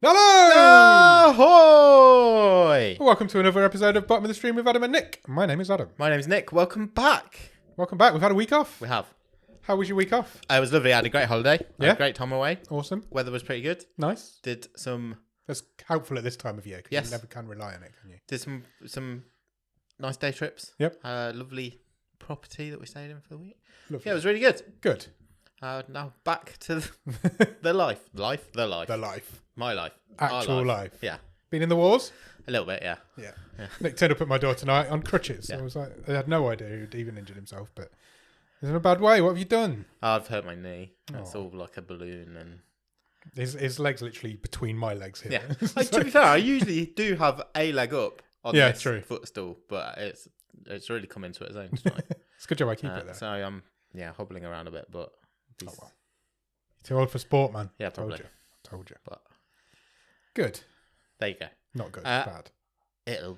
Hello! Ahoy! Welcome to another episode of Bottom of the Stream with Adam and Nick. My name is Adam. My name's Nick. Welcome back. Welcome back. We've had a week off. We have. How was your week off? It was lovely. I had a great holiday. I had a great time away. Awesome. Weather was pretty good. Nice. Did some... That's helpful at this time of year because Yes. you never can rely on it, can you? Did some nice day trips. Yep. Lovely property that we stayed in for the week. Lovely. Yeah, it was really good. Good. Now back to the life. The life. The life. My life. Actual Our life. Yeah. Been in the wars? A little bit, yeah. Yeah. Yeah. Nick turned up at my door tonight on crutches. Yeah. I was like, I had no idea who'd even injured himself, but he's in a bad way. What have you done? I've hurt my knee. It's Oh. all like a balloon and... His leg's literally between my legs here. Yeah. Like, to be fair, I usually do have a leg up on this footstool, but it's really come into its own tonight. It's a good job I keep it there. So I'm hobbling around a bit, but Oh, well. Too old for sport, man. Yeah, probably. Told you. But Good. there you go. Not good. Bad. It'll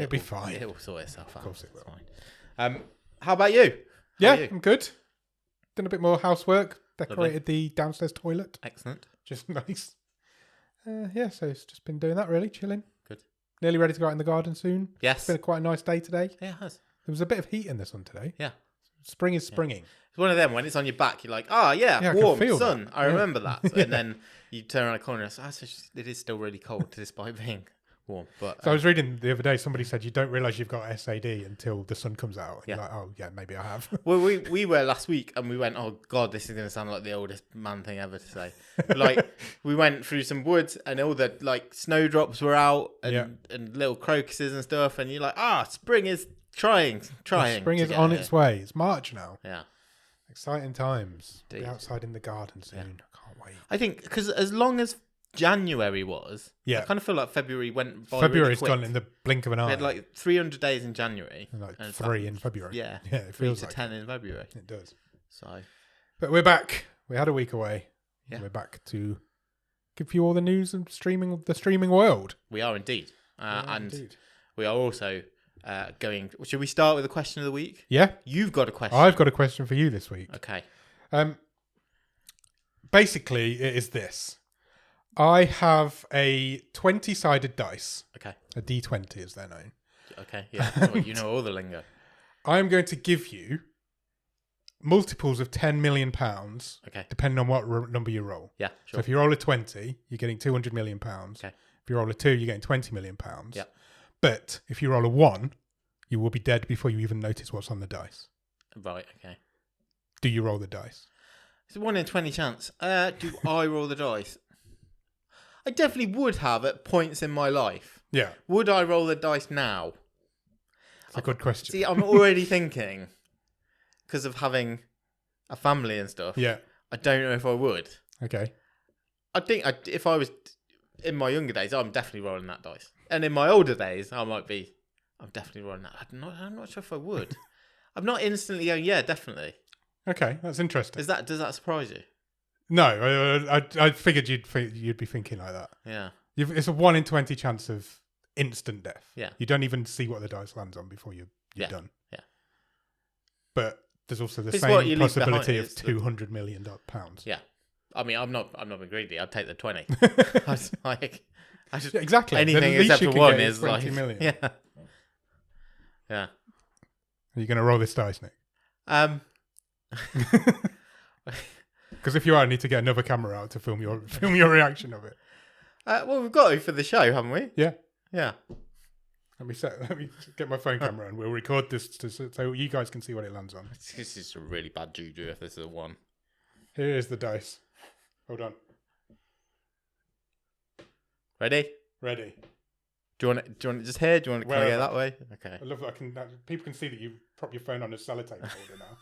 be fine. It'll sort itself out. Of course it will. It's fine. How about you? Yeah, How are you? I'm good. Done a bit more housework. Decorated the downstairs toilet. Excellent. Just nice. Yeah, so it's just been doing that really, chilling. Good. Nearly ready to go out in the garden soon. Yes. It's been quite a nice day today. Yeah, it has. There was a bit of heat in the sun today. Yeah. Spring is springing. It's one of them when it's on your back, you're like, Yeah, I can warm feel sun. that. I Yeah. remember that. And then you turn around the corner and it is still really cold despite being warm. But So I was reading the other day, somebody said you don't realise you've got SAD until the sun comes out. And Yeah. You're like, oh, yeah, maybe I have. well, we were last week and we went, oh God, this is going to sound like the oldest man thing ever to say. Like, we went through some woods and all the like snowdrops were out and little crocuses and stuff. And you're like, spring is trying. Spring is on its way. It's March now. Yeah. Exciting times. Be Indeed. outside in the garden soon. Yeah. I can't wait. I think because as long as January was, Yeah. I kind of feel like February went by February's really quick. gone in the blink of an eye. We had like 300 days in January. And like and it's 3 like- in February. Yeah. Yeah, it 3 feels to like 10 in February. it does. So, But we're back. We had a week away. Yeah. We're back to give you all the news and the streaming world. we are indeed. And Indeed. we are also going... Should we start with the question of the week? Yeah, You've got a question. I've got a question for you this week. Okay. Basically, it is this. I have a 20-sided dice. Okay. A D20 as they're known. Okay. Yeah. Well, you know all the lingo. I'm going to give you multiples of £10 million, Okay. depending on what number you roll. Yeah, So sure. if you roll a 20, you're getting £200 million. Okay. If you roll a 2, you're getting £20 million. Yeah. But if you roll a 1, you will be dead before you even notice what's on the dice. Right, okay. Do you roll the dice? It's a 1 in 20 chance. Do I roll the dice? I definitely would have at points in my life. Yeah. Would I roll the dice now? It's a good question. See, I'm already thinking, because of having a family and stuff, Yeah. I don't know if I would. Okay. I think if I was in my younger days, I'm definitely rolling that dice. And in my older days, I'm definitely rolling that. I'm not sure if I would. I'm not instantly going, yeah, definitely. Okay, that's interesting. Does that surprise you? No, I figured you'd be thinking like that. Yeah. It's a 1 in 20 chance of instant death. Yeah. You don't even see what the dice lands on before you're Yeah. done. Yeah. But there's also the It's what same you leave possibility behind, of it's the- £200 million. Yeah. I mean, I'm not being greedy. I'd take the 20. I was like, Yeah, exactly. anything The least except you for can one get is 20 like, million. yeah. Yeah. Are you going to roll this dice, Nick? Um. Because if you are, I need to get another camera out to film your reaction of it. Well, we've got to for the show, haven't we? Yeah. Yeah. Let me get my phone camera and we'll record this so you guys can see what it lands on. This is a really bad juju if this is a 1. Here is the dice. Hold on. Ready? Ready. Do you want it just here? Do you want to Wherever. go that way? Okay. I love that. People can see that you prop your phone on a sellotape holder now.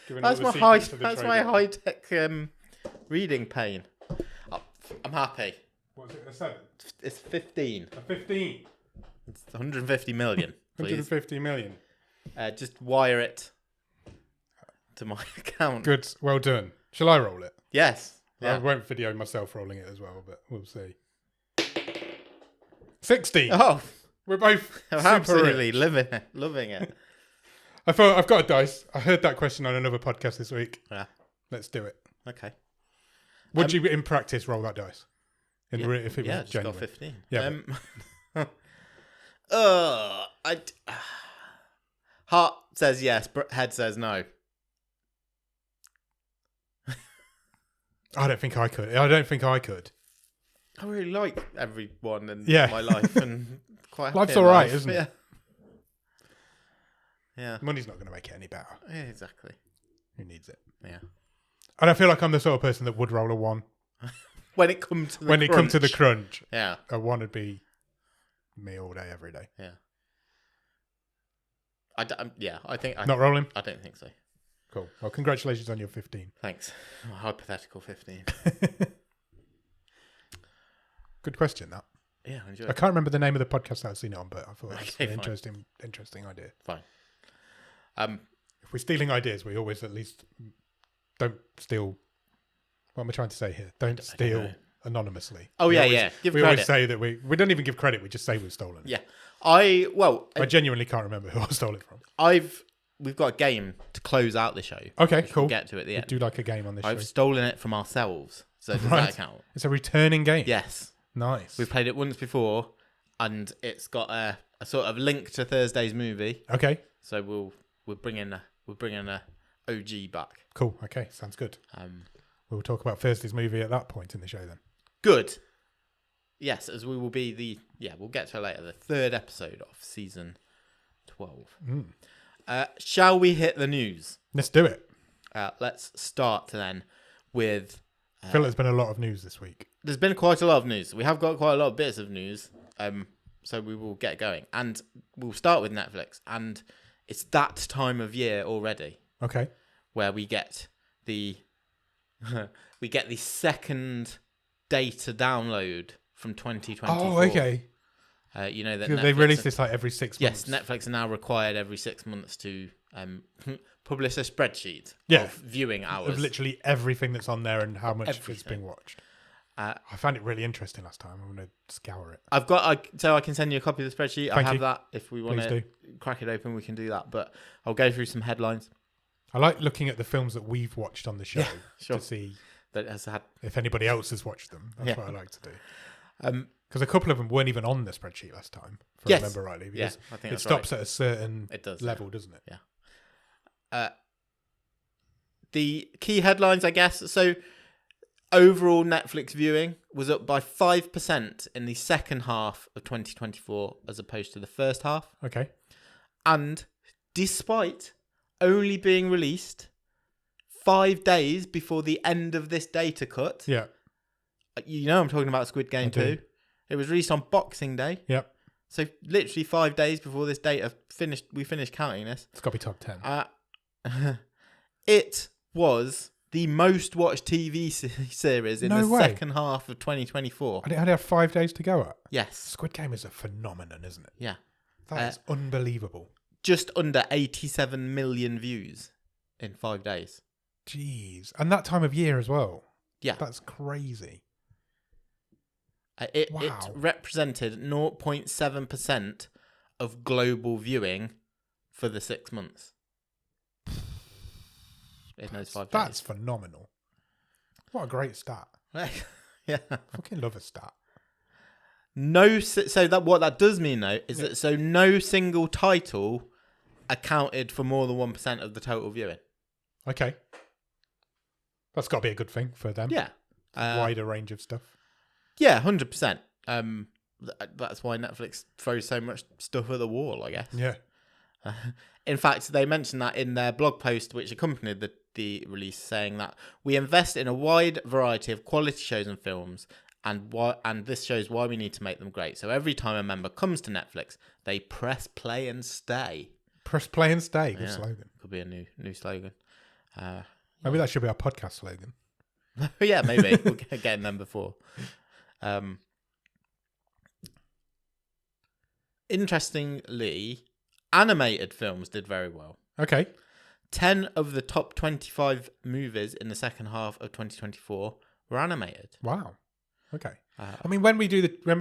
Giving That's all my the high. secrets to the That's trade my world. high tech reading pane. Oh, I'm happy. What's it? A 7? It's 15. A 15. It's 150 million. Please. 150 million. Just wire it to my account. Good. Well done. Shall I roll it? Yes. I Yeah. won't video myself rolling it as well, but we'll see. 60. Oh, We're both I'm super absolutely rich. loving it. I thought I've got a dice. I heard that question on another podcast this week. Yeah. Let's do it. Okay. Would you, in practice, roll that dice? if it was just genuine. got 15. Yeah, Heart says yes, but head says no. I don't think I could. I don't think I could. I really like everyone in Yeah. my life, and quite happy Life's in all right, life. isn't it? Yeah. Money's not going to make it any better. Yeah, exactly. Who needs it? Yeah. And I feel like I'm the sort of person that would roll a 1. When it comes to the When it comes to the crunch, Yeah. a 1 would be me all day, every day. Yeah. I think... Not rolling? I don't think so. Cool. Well, congratulations on your 15. Thanks. Hypothetical 15. Good question, that. Yeah, I enjoy I it. can't remember the name of the podcast that I've seen it on, but I thought it was Okay, an fine. interesting idea. Fine. If we're stealing ideas, we always at least don't steal. What am I trying to say here? Don't steal know. anonymously. Oh, We yeah, always- yeah. Give we credit. always say that we don't even give credit. We just say we've stolen it. Yeah. I genuinely can't remember who I stole it from. We've got a game to close out the show. Okay, which cool. We'll get to at the We end. do like a game on this I've show. stolen it from ourselves. So does Right. that count? It's a returning game. Yes. Nice. We've played it once before, and it's got a sort of link to Thursday's movie. Okay. So we're bringing a OG back. Cool. Okay. Sounds good. We'll talk about Thursday's movie at that point in the show then. Good. Yes, as we will be we'll get to it later. The 3rd episode of season 12. Shall we hit the news? Let's do it. Let's start then with. I feel like there's been a lot of news this week. There's been quite a lot of news. We have got quite a lot of bits of news. So we will get going, and we'll start with Netflix. And it's that time of year already Okay. where we get the second data download from 2024. Oh, okay. You know that They release this like every 6 months. Yes, Netflix are now required every 6 months to publish a spreadsheet Yeah. of viewing hours. Of literally everything that's on there and how much it's Everything. being watched. I found it really interesting last time. I'm going to scour it. So I can send you a copy of the spreadsheet. I Thank have you. that. If we want Please to do. crack it open, we can do that. But I'll go through some headlines I like looking at the films that we've watched on the show sure. to see that has had. if anybody else has watched them. That's Yeah. what I like to do. Um, Because a couple of them weren't even on the spreadsheet last time, if Yes. I remember rightly. yeah, Because I think it that's stops right. at a certain It does level, doesn't it? The key headlines, I guess. So overall, Netflix viewing was up by 5% in the second half of 2024 as opposed to the first half. Okay. And despite only being released 5 days before the end of this data cut, Yeah. you know I'm talking about Squid Game I do. 2. It was released on Boxing Day. Yep. So literally 5 days before this data finished, we finished counting this. It's got to be top 10. It was the most watched TV series in No the way. second half of 2024. And it had 5 days to go at. Yes. Squid Game is a phenomenon, isn't it? Yeah. That is unbelievable. Just under 87 million views in 5 days. Jeez. And that time of year as well. Yeah. That's crazy. It Wow. represented 0.7% of global viewing for the 6 months. In those 5 That's phenomenal. What a great stat. days. Yeah. Fucking love a stat. What that does mean though is that no single title accounted for more than 1% of the total viewing. Okay. That's got to be a good thing for them. Yeah. Wider range of stuff. Yeah, 100%. That's why Netflix throws so much stuff at the wall, I guess. Yeah. In fact, they mentioned that in their blog post, which accompanied the release, saying that we invest in a wide variety of quality shows and films, and this shows why we need to make them great. So every time a member comes to Netflix, they press play and stay. Press play and stay. Good Yeah. slogan. Could be a new slogan. Maybe that should be our podcast slogan. Yeah, maybe we'll get them before. Interestingly, animated films did very well. Okay. 10 of the top 25 movies in the second half of 2024 were animated. Wow. Okay. I mean, when we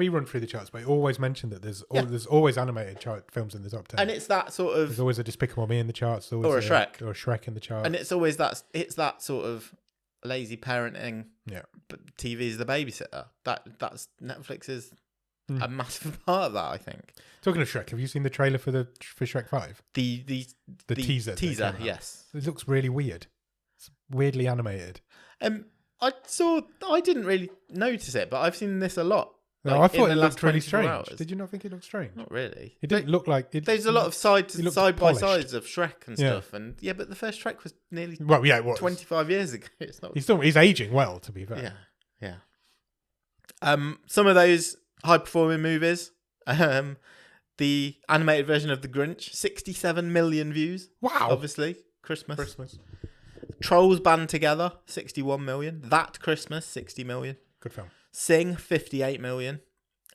run through the charts, we always mention that there's always animated films in the top 10. And it's that sort of... There's always a Despicable Me in the charts. There's always Or a Shrek. Or a Shrek in the charts. And it's always that sort of lazy parenting. Yeah. But TV is the babysitter. That's Netflix's a massive part of that, I think. Talking of Shrek, have you seen the trailer for Shrek 5? The teaser. Teaser, yes. It looks really weird. It's weirdly animated. I didn't really notice it, but I've seen this a lot. No, I thought it looked really strange. Hours. Did you not think it looked strange? Not really. It didn't look like it. There's a lot of side by polished. sides of Shrek and stuff, and but the first Shrek was nearly it was 25 years ago. It's not. He's aging well, to be fair. Yeah. Some of those high performing movies. The animated version of The Grinch, 67 million views. Wow. Obviously, Christmas. Trolls Band Together, 61 million. That Christmas, 60 million. Good film. Sing, 58 million.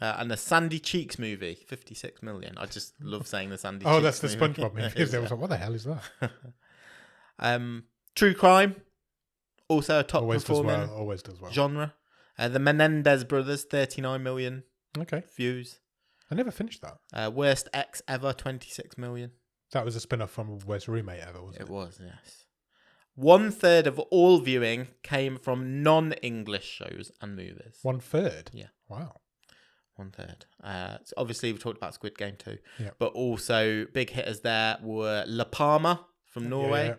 And the Sandy Cheeks movie, 56 million. I just love saying the Sandy Cheeks. Oh, that's the movie. SpongeBob movie. I was like, what the hell is that? True Crime, also a top performing always does well. genre. The Menendez Brothers, 39 million views. I never finished that. Worst Ex Ever, 26 million. That was a spin-off from Worst Roommate Ever, wasn't it? It was, yes. 1/3 of all viewing came from non-English shows and movies. 1/3? Yeah. Wow. 1/3. So obviously, we've talked about Squid Game too. Yeah. But also, big hitters there were La Palma from Norway.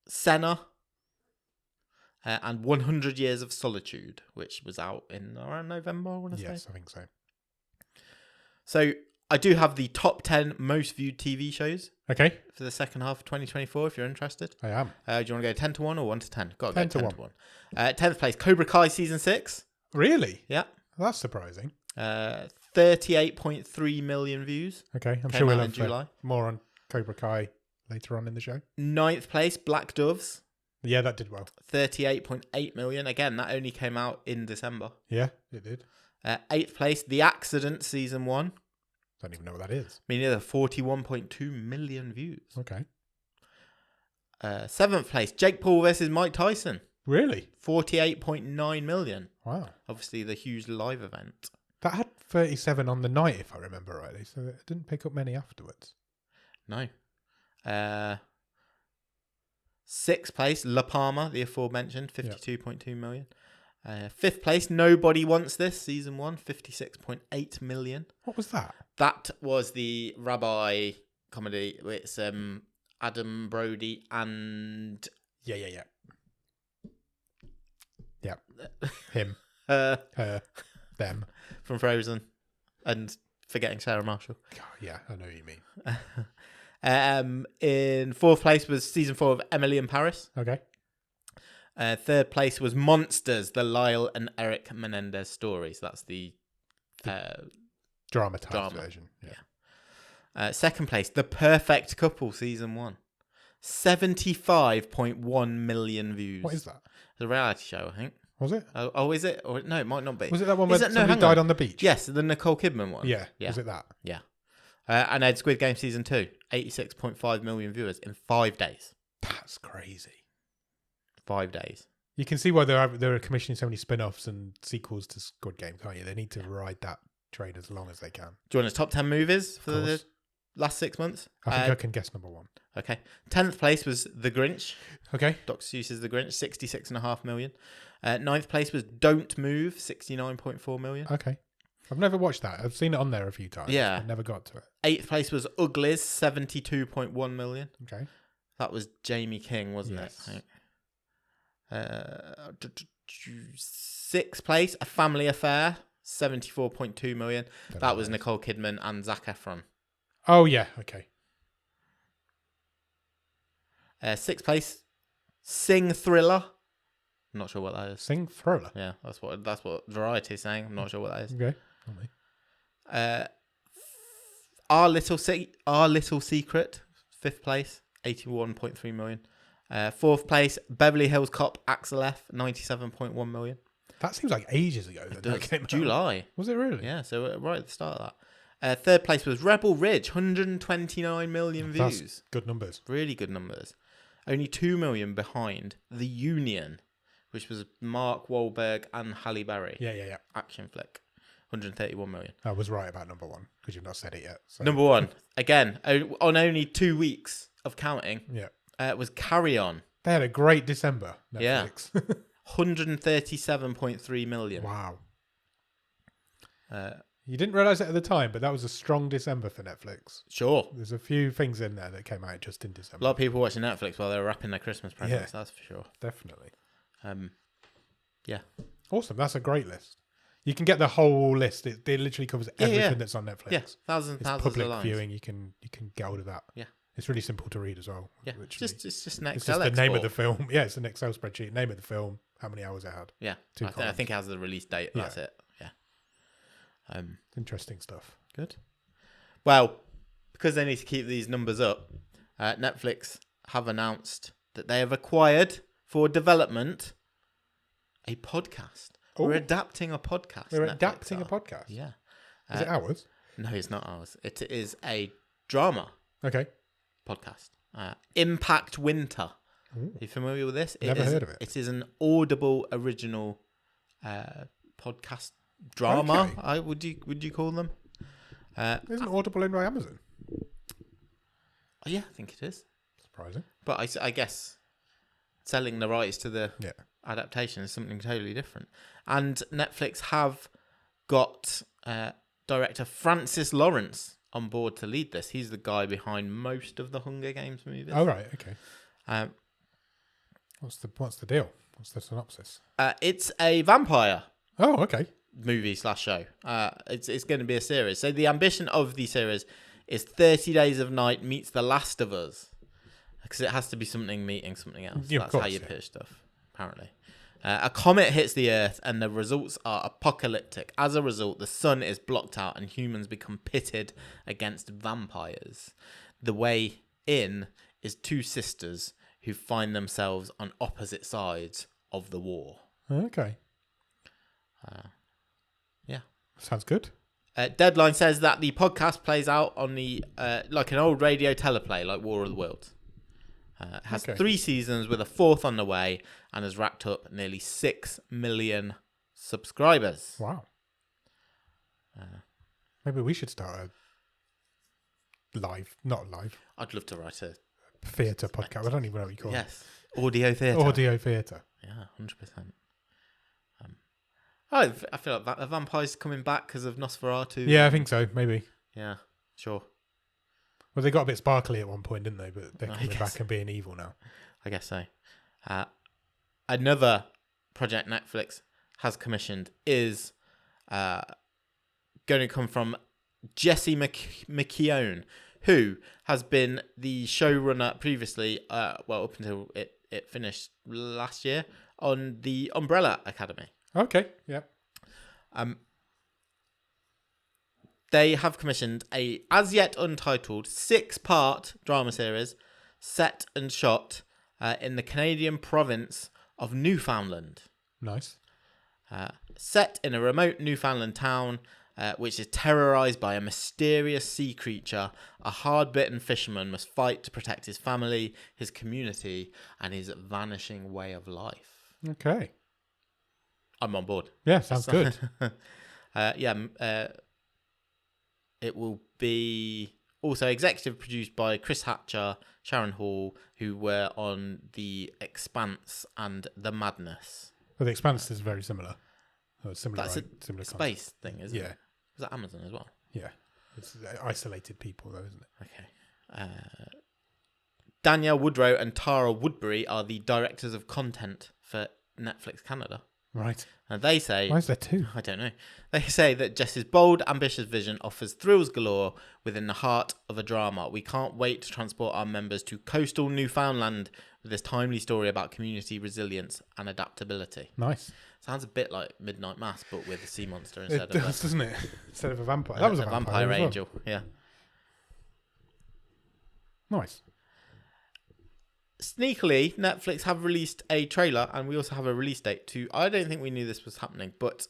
Senna. And 100 Years of Solitude, which was out in around November, I want to say. Yes, I think so. So, I do have the top 10 most viewed TV shows. Okay. For the second half of 2024, if you're interested. I am. Do you want to go 10 to 1 or 1 to 10? Got to 10 go 10 to 1. 10th place, Cobra Kai Season 6. Really? Yeah. That's surprising. 38.3 million views. Okay, I'm Came sure we'll out in have July. more on Cobra Kai later on in the show. 9th place, Black Doves. Yeah, that did well. 38.8 million. Again, that only came out in December. Yeah, it did. 8th place, The Accident Season 1. Don't even know what that is. Me neither. 41.2 million views. Okay. 7th place, Jake Paul versus Mike Tyson. Really? 48.9 million. Wow. Obviously, the huge live event. That had 37 on the night, if I remember rightly, so it didn't pick up many afterwards. No. 6th place, La Palma, the aforementioned, 52.2 million. 5th place, Nobody Wants This, Season 1, 56.8 million. What was that? That was the rabbi comedy. It's Adam Brody and... Yeah. Him. Her. Them. From Frozen. And forgetting Sarah Marshall. Oh, yeah, I know what you mean. In 4th place was Season 4 of Emily in Paris. Okay. 3rd place was Monsters, the Lyle and Eric Menendez story. So that's the dramatized version. Yeah. 2nd place, The Perfect Couple, Season 1. 75.1 million views. What is that? It's a reality show, I think. Was it? Oh, is it? Or no, it might not be. Was it that one where somebody died on the beach? Yes, the Nicole Kidman one. Yeah. Was it that? Yeah. And I had Squid Game Season 2. 86.5 million viewers in 5 days. That's crazy. 5 days. You can see why they're commissioning so many spin-offs and sequels to Squid Game, can't you? They need to ride that train as long as they can. Do you want us top 10 movies for the last 6 months? I think I can guess number 1. Okay. 10th place was The Grinch. Okay. Dr. Seuss's The Grinch, 66.5 million. 9th place was Don't Move, 69.4 million. Okay. I've never watched that. I've seen it on there a few times. Yeah. I never got to it. 8th place was Uglies, 72.1 million. Okay. That was Jamie King, wasn't it? 6th place, A Family Affair, 74.2 million. That was Nicole Kidman and Zac Efron. Oh, yeah. Okay. 6th place, Sing Thriller. I'm not sure what that is. Sing Thriller? Yeah, that's what Variety is saying. I'm not sure what that is. Okay. Our Little Secret, 5th place, 81.3 million. 4th place, Beverly Hills Cop, Axel F, 97.1 million. That seems like ages ago. That came out. July. Was it really? Yeah, so right at the start of that. 3rd place was Rebel Ridge, 129 million views. That's good numbers. Really good numbers. Only 2 million behind The Union, which was Mark Wahlberg and Halle Berry. Yeah. Action flick. 131 million. I was right about number 1 because you've not said it yet. So. Number 1. Again, on only 2 weeks of counting. Yeah. was Carry On. They had a great December, Netflix. Yeah. 137.3 million. Wow. Uh, You didn't realise it at the time, but that was a strong December for Netflix. Sure. There's a few things in there that came out just in A December. lot of people watching Netflix while they were wrapping their Christmas presents, that's for sure. Definitely. Yeah. Awesome. That's a great list. You can get the whole list. It literally covers everything that's on Netflix. Yeah, thousands It's of public lines. viewing. You can get hold of that. Yeah. It's really simple to read as well. Yeah, literally. it's just an It's Excel just the name of the export. film. Yeah, it's an Excel spreadsheet. Name of the film, how many hours it had. Yeah, I think it has the release date. That's it. Yeah. Interesting stuff. Good. Well, because they need to keep these numbers up, Netflix have announced that they have acquired for development a podcast. Oh. We're adapting a podcast. We're Netflix adapting a are. podcast. Yeah. Is it ours? No, it's not ours. It is a drama Okay. podcast. Impact Winter. Ooh. Are you familiar with this? Never heard of it. It is an Audible original podcast drama. Okay. Would you call them? Isn't Audible owned by Amazon? Yeah, I think it is. Surprising. But I guess selling the rights to the Yeah. adaptation is something totally different. And Netflix have got director Francis Lawrence on board to lead this. He's the guy behind most of the Hunger Games movies. Oh, right. Okay. Um, What's the deal? What's the synopsis? it's a vampire Oh, okay. movie/show. It's going to be a series. So the ambition of the series is 30 Days of Night meets The Last of Us, because it has to be something meeting something else. Yeah, of That's course, how you yeah. pitch stuff, apparently. A comet hits the Earth and the results are apocalyptic. As a result, the sun is blocked out and humans become pitted against vampires. The way in is two sisters who find themselves on opposite sides of the war. Okay. Yeah. Sounds good. Deadline says that the podcast plays out on the like an old radio teleplay, like War of the Worlds. It has 3 seasons with a 4th on the way and has racked up nearly 6 million subscribers. Wow. Maybe we should start a not live, I'd love to write a theatre podcast. I don't even know what you call audio it. theatre. Audio theatre. Yeah, 100%. I feel like the vampire's coming back because of Nosferatu. Yeah, I think so. Maybe. Yeah, sure. Well, they got a bit sparkly at one point, didn't they? But they're I coming guess. back and being evil now. I guess so. Another project Netflix has commissioned is going to come from Jesse McKeown, who has been the showrunner previously, up until it finished last year, on the Umbrella Academy. Okay. Yeah. They have commissioned a as yet untitled 6-part drama series set and shot in the Canadian province of Newfoundland. Nice. Set in a remote Newfoundland town which is terrorized by a mysterious sea creature, a hard-bitten fisherman must fight to protect his family, his community, and his vanishing way of life. Okay. I'm on board. Yeah, sounds good. It will be also executive produced by Chris Hatcher, Sharon Hall, who were on The Expanse and The Madness. Well, The Expanse is very similar. Similar. That's similar a space thing, isn't Yeah. it? Was that Amazon as well? Yeah. It's isolated people, though, isn't it? Okay. Danielle Woodrow and Tara Woodbury are the directors of content for Netflix Canada. Right. And they say... Why is there 2? I don't know. They say that Jess's bold, ambitious vision offers thrills galore within the heart of a drama. We can't wait to transport our members to coastal Newfoundland with this timely story about community resilience and adaptability. Nice. Sounds a bit like Midnight Mass, but with a sea monster It instead does, doesn't it? Instead of a vampire. of That was a vampire as well. angel. Yeah. Nice. Sneakily, Netflix have released a trailer, and we also have a release date to, I don't think we knew this was happening, but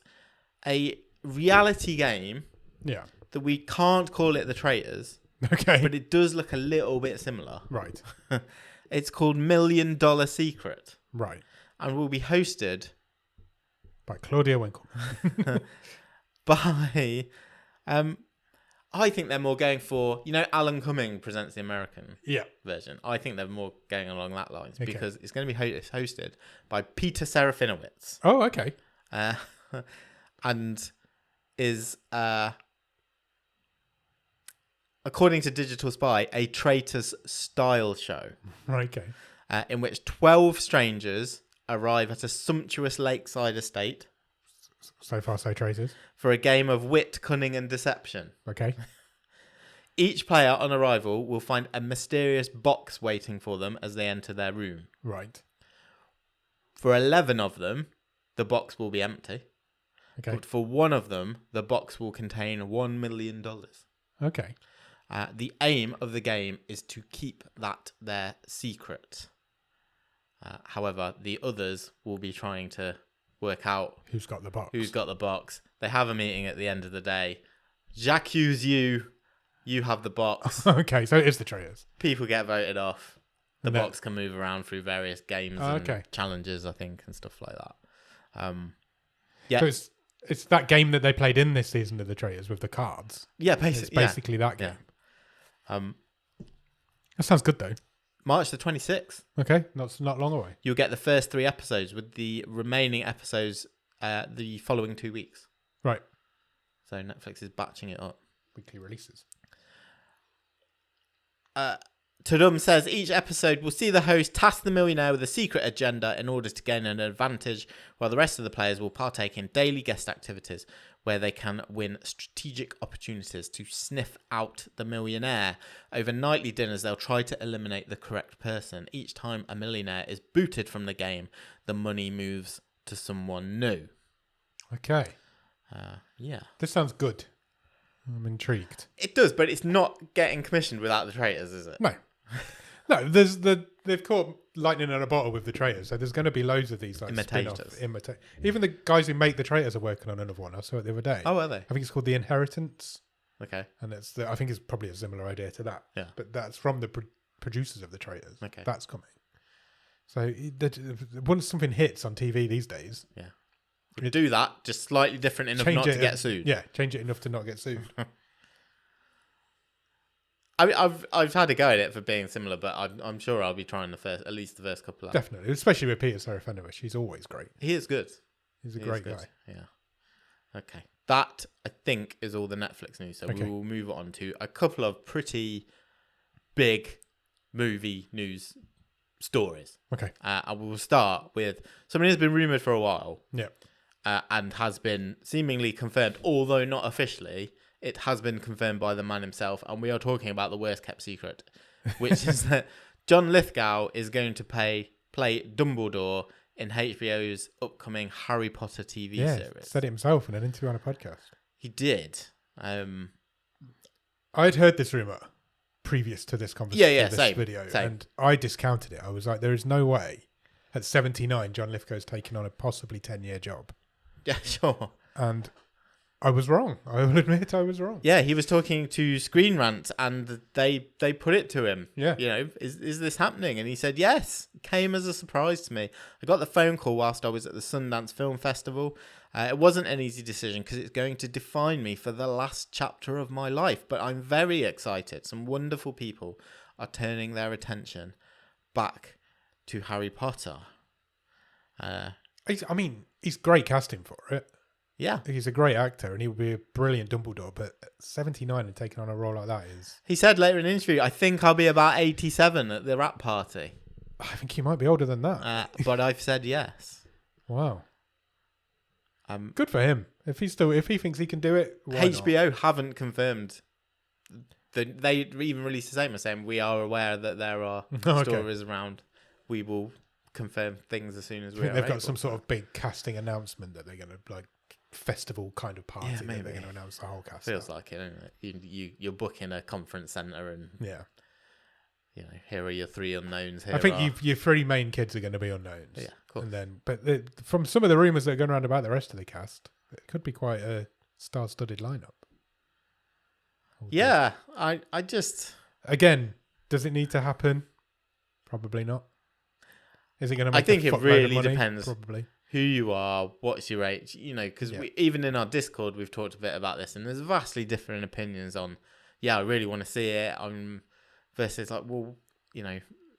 a reality game Yeah. that we can't call it The Traitors, Okay. but it does look a little bit similar. Right. It's called $1 Million Secret, Right. and will be hosted By Claudia Winkle. by... I think they're more going for, Alan Cumming presents the American Yeah. version. I think they're more going along that lines Okay. because it's going to be hosted by Peter Serafinowicz. Oh, okay. And is, according to Digital Spy, a Traitors style show. Okay. In which 12 strangers arrive at a sumptuous lakeside estate. So far, so traitors. For a game of wit, cunning, and deception. Okay. Each player on arrival will find a mysterious box waiting for them as they enter their room. Right. For 11 of them, the box will be empty. Okay. But for one of them, the box will contain $1 million. Okay. The aim of the game is to keep that their secret. However, the others will be trying to work out Who's got the box. They have a meeting at the end of the day. J'accuse you. You have the box. Okay, so it is the traitors. People get voted off. The box can move around through various games and challenges, I think, and stuff like that. Yeah. So it's that game that they played in this season of the traitors with the cards. Yeah, It's basically that game. That sounds good though. March the 26th. Okay, not long away. You'll get the first 3 episodes with the remaining episodes the following 2 weeks. Right. So Netflix is batching it up. Weekly releases. Tudum says each episode will see the host task the millionaire with a secret agenda in order to gain an advantage, while the rest of the players will partake in daily guest activities where they can win strategic opportunities to sniff out the millionaire. Over nightly dinners, they'll try to eliminate the correct person. Each time a millionaire is booted from the game, the money moves to someone new. Okay. Yeah. This sounds good. I'm intrigued. It does, but it's not getting commissioned without the traitors, is it? No. No, they've caught lightning in a bottle with the traitors, so there's going to be loads of these like imitators. Even the guys who make the traitors are working on another one. I saw it the other day. Oh, are they? I think it's called The Inheritance. Okay. And I think it's probably a similar idea to that. Yeah. But that's from the producers of the traitors. Okay. That's coming. So once something hits on TV these days, You do that, just slightly different enough not to get sued. Yeah, change it enough to not get sued. I mean, I've had a go at it for being similar, but I'm sure I'll be trying at least the first couple. Definitely, especially with Peter Serafinowicz. He's always great. He is good. He's a great guy. Yeah. Okay. That, I think, is all the Netflix news. So we will move on to a couple of pretty big movie news stories. Okay. And we will start with something that's been rumoured for a while. Yeah. And has been seemingly confirmed, although not officially. It has been confirmed by the man himself, and we are talking about the worst kept secret, which is that John Lithgow is going to play Dumbledore in HBO's upcoming Harry Potter TV series. Said it himself in an interview on a podcast. He did. I'd heard this rumor previous to this conversation, same, video, same. and I discounted it. I was like, there is no way at 79 John Lithgow's taking on a possibly 10-year job. Yeah, sure. And I was wrong. I will admit I was wrong. Yeah, he was talking to Screen Rant, and they put it to him. Yeah. You know, is this happening? And he said yes. It came as a surprise to me. I got the phone call whilst I was at the Sundance Film Festival. It wasn't an easy decision because it's going to define me for the last chapter of my life. But I'm very excited. Some wonderful people are turning their attention back to Harry Potter. He's great casting for it. Yeah. He's a great actor and he would be a brilliant Dumbledore, but at 79 and taking on a role like that is... He said later in the interview, I think I'll be about 87 at the rap party. I think he might be older than that. But I've said yes. Wow. Good for him. If he thinks he can do it, why HBO not? haven't confirmed. They even released a statement saying, we are aware that there are stories around. We will confirm things as soon as we are they've got some sort of big casting announcement that they're going to like festival kind of party that they're going to announce the whole cast. Feels like it, isn't it? You're booking a conference centre and here are your 3 unknowns. I think your 3 main kids are going to be unknowns. Yeah, of course. And then, from some of the rumours that are going around about the rest of the cast, it could be quite a star-studded lineup. Yeah, I just... Again, does it need to happen? Probably not. Is it going to make I think it really money? depends Probably. who you are, what's your age, because even in our Discord, we've talked a bit about this, and there's vastly different opinions on, I really want to see it, versus like, well,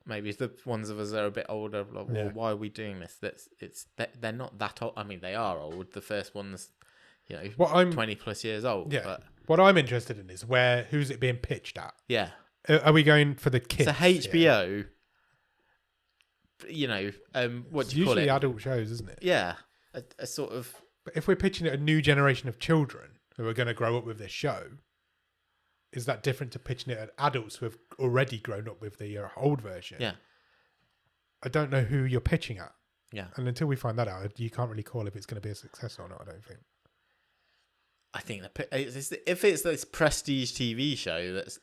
maybe the ones of us that are a bit older, like, well, why are we doing this? They're not that old. I mean, they are old. The first one's, 20 plus years old. Yeah. But what I'm interested in is who's it being pitched at? yeah. Are we going for the kids? So HBO, what do you call it? Usually adult shows, isn't it? Yeah. A sort of... But if we're pitching at a new generation of children who are going to grow up with this show, is that different to pitching it at adults who have already grown up with the old version? Yeah. I don't know who you're pitching at. Yeah. And until we find that out, you can't really call if it's going to be a success or not, I don't think. I think if it's this prestige TV show that's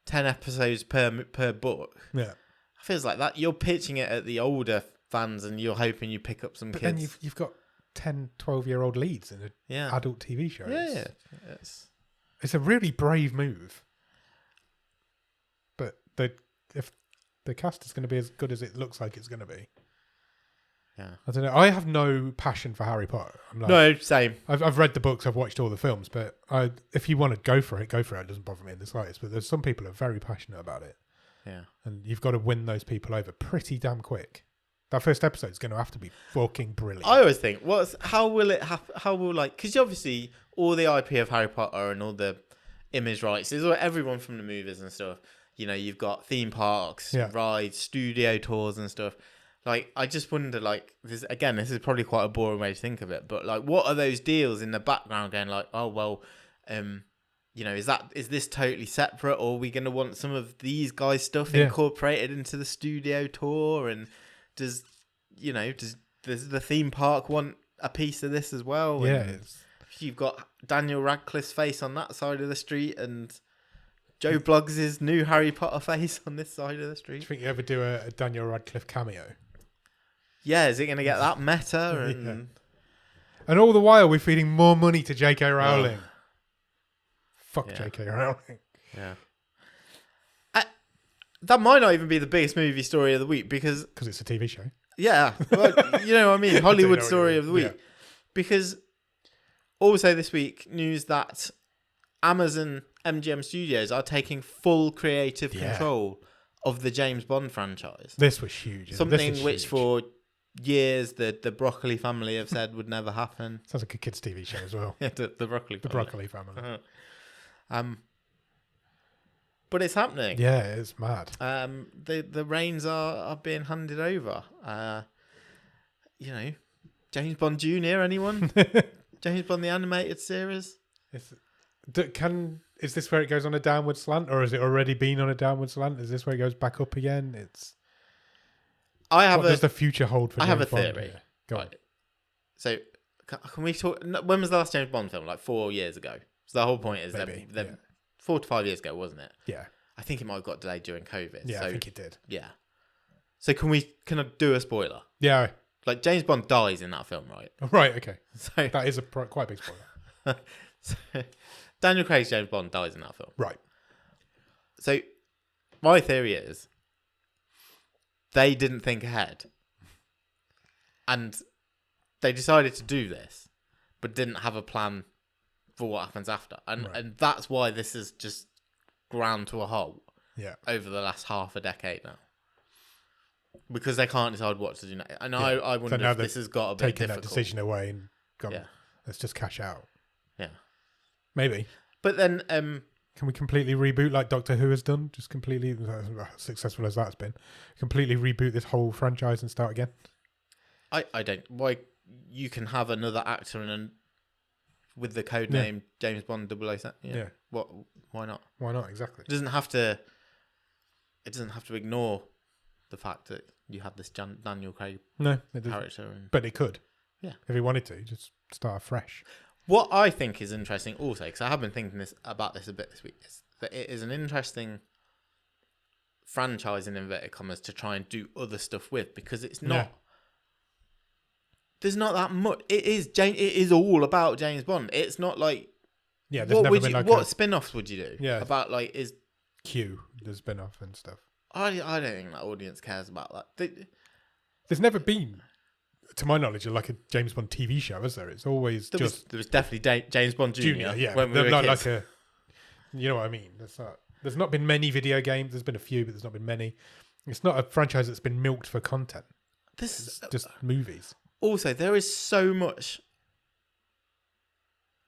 10 episodes per book, yeah, it feels like that you're pitching it at the older fans and you're hoping you pick up some but kids. Then you've got 10, 12-year-old leads in an adult TV show. Yeah, it's a really brave move. But if the cast is going to be as good as it looks like it's going to be. Yeah. I don't know. I have no passion for Harry Potter. No, same. I've read the books, I've watched all the films, but if you want to go for it, go for it. It doesn't bother me in the slightest. But there's some people who are very passionate about it. Yeah. And you've got to win those people over pretty damn quick. That first episode is going to have to be fucking brilliant. I always think, how will it happen? How will, because obviously all the IP of Harry Potter and all the image rights is everyone from the movies and stuff. You've got theme parks, rides, studio tours and stuff. Like, I just wonder, this is probably quite a boring way to think of it, but what are those deals in the background going oh, well, is this totally separate, or are we going to want some of these guys' stuff incorporated into the studio tour? And does the theme park want a piece of this as well? Yeah. And you've got Daniel Radcliffe's face on that side of the street and Joe Bloggs' new Harry Potter face on this side of the street. Do you think you ever do a Daniel Radcliffe cameo? Yeah, is it going to get that meta? And all the while, we're feeding more money to J.K. Rowling. Fuck J.K. Rowling. Yeah. That might not even be the biggest movie story of the week because it's a TV show. Yeah. Well, you know what I mean? Hollywood story of the week. Yeah. Because also this week, news that Amazon MGM Studios are taking full creative control of the James Bond franchise. This was huge. Something which for years the Broccoli family have said would never happen. Sounds like a kids' TV show as well. Yeah, the Broccoli family. The Broccoli family. Uh-huh. But it's happening. Yeah, it's mad. The reins are being handed over. James Bond Jr. Anyone? James Bond the animated series. Is this where it goes on a downward slant, or has it already been on a downward slant? Is this where it goes back up again? What does the future hold for James Bond? I have a theory. Go on. So, can we talk? When was the last James Bond film? 4 years ago. So the whole point is that 4 to 5 years ago, wasn't it? Yeah. I think it might have got delayed during COVID. Yeah, I think it did. Yeah. So can I do a spoiler? Yeah. James Bond dies in that film, right? Right. Okay. So that is quite a big spoiler. So, Daniel Craig's James Bond dies in that film. Right. So my theory is they didn't think ahead. And they decided to do this, but didn't have a plan for what happens after. And that's why this is just ground to a halt over the last half a decade now. Because they can't decide what to do now. And I wonder if this has got a bit taking difficult. That decision away and gone, let's just cash out. Yeah. Maybe. But then... can we completely reboot like Doctor Who has done? Just completely, successful as that's been, completely reboot this whole franchise and start again? I don't... Why you can have another actor with the code name James Bond 007. Yeah. Why not? Why not? Exactly. It doesn't have to ignore the fact that you have this Daniel Craig character. But it could. Yeah. If he wanted to, just start fresh. What I think is interesting also, because I have been thinking about this a bit this week, is that it is an interesting franchise in inverted commas to try and do other stuff with, because it's not... Yeah. There's not that much. It is all about James Bond. It's not like... Yeah, there's never been what spin-offs would you do? Yeah. About is... Q, the spin-off and stuff. I don't think that audience cares about that. There's never been to my knowledge, like a James Bond TV show, is there? It's always there was definitely James Bond Jr. Yeah. When we were not kids. like a, you know what I mean? There's not been many video games. There's been a few, but there's not been many. It's not a franchise that's been milked for content. It's just movies. Also, there is so much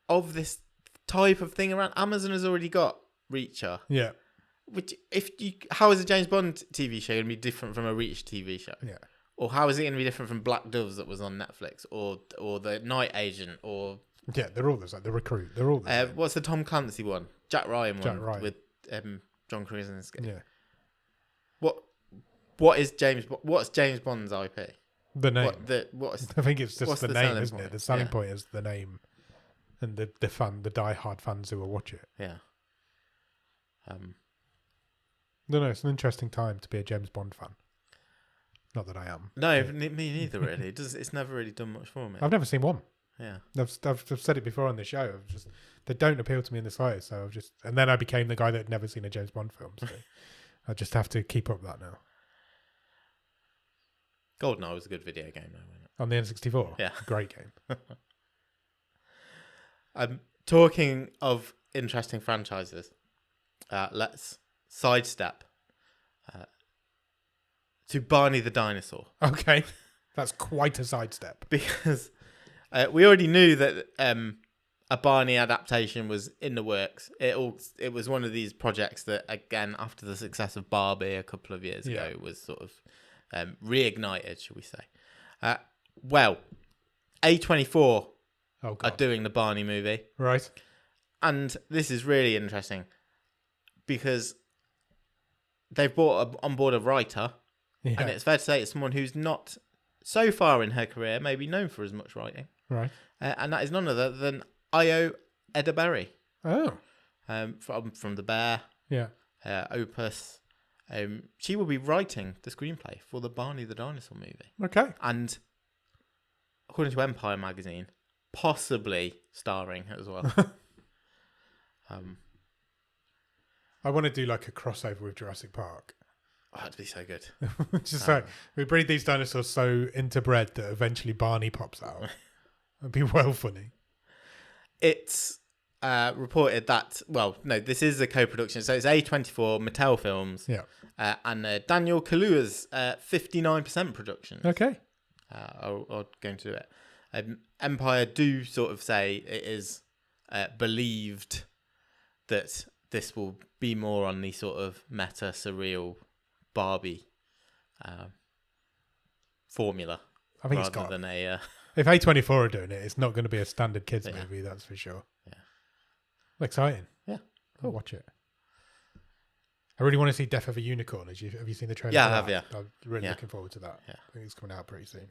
of this type of thing around. Amazon has already got Reacher. Yeah. Which, how is a James Bond TV show going to be different from a Reach TV show? Yeah. Or how is it going to be different from Black Doves that was on Netflix, or the Night Agent, or Yeah, they're all the Recruit. They're all the same. what's the Tom Clancy one? Jack Ryan one. Jack Ryan. With John Krasinski. Yeah. What's James Bond's IP? The name. I think it's just the name, isn't it? The selling point is the name, and the die-hard fans who will watch it. Yeah. No, it's an interesting time to be a James Bond fan. Not that I am. No, me neither. Really, it's never really done much for me. I've never seen one. Yeah, I've said it before on the show. They don't appeal to me in the slightest. So and then I became the guy that had never seen a James Bond film. So I just have to keep up that now. GoldenEye was a good video game, though, wasn't it? On the N64. Yeah, great game. Talking of interesting franchises, let's sidestep to Barney the Dinosaur. Okay, that's quite a sidestep. Because we already knew that a Barney adaptation was in the works. It was one of these projects that, again, after the success of Barbie a couple of years ago, was sort of reignited, shall we say. Well, A24 are doing the Barney movie. Right. And this is really interesting because they've brought on board a writer. Yeah. And it's fair to say it's someone who's not so far in her career maybe known for as much writing. Right. And that is none other than Io Edaberry. Oh. From The Bear. Yeah. Opus. She will be writing the screenplay for the Barney the Dinosaur movie. Okay. And according to Empire magazine, possibly starring as well. I want to do like a crossover with Jurassic Park. Oh, that'd be so good. Just like we breed these dinosaurs so interbred that eventually Barney pops out. It'd be well funny. It's reported that, well, no, this is a co-production. So it's A24, Mattel Films, and Daniel Kaluuya's 59% production. Okay. Are going to do it. Empire do sort of say it is believed that this will be more on the sort of meta surreal Barbie formula. I think rather it's got than a. If A24 are doing it, it's not going to be a standard kids movie. That's for sure. Yeah, exciting. Yeah, cool. I'll watch it. I really want to see Death of a Unicorn. Have you seen the trailer? Yeah, I have. Yeah, I'm really looking forward to that. Yeah, I think it's coming out pretty soon.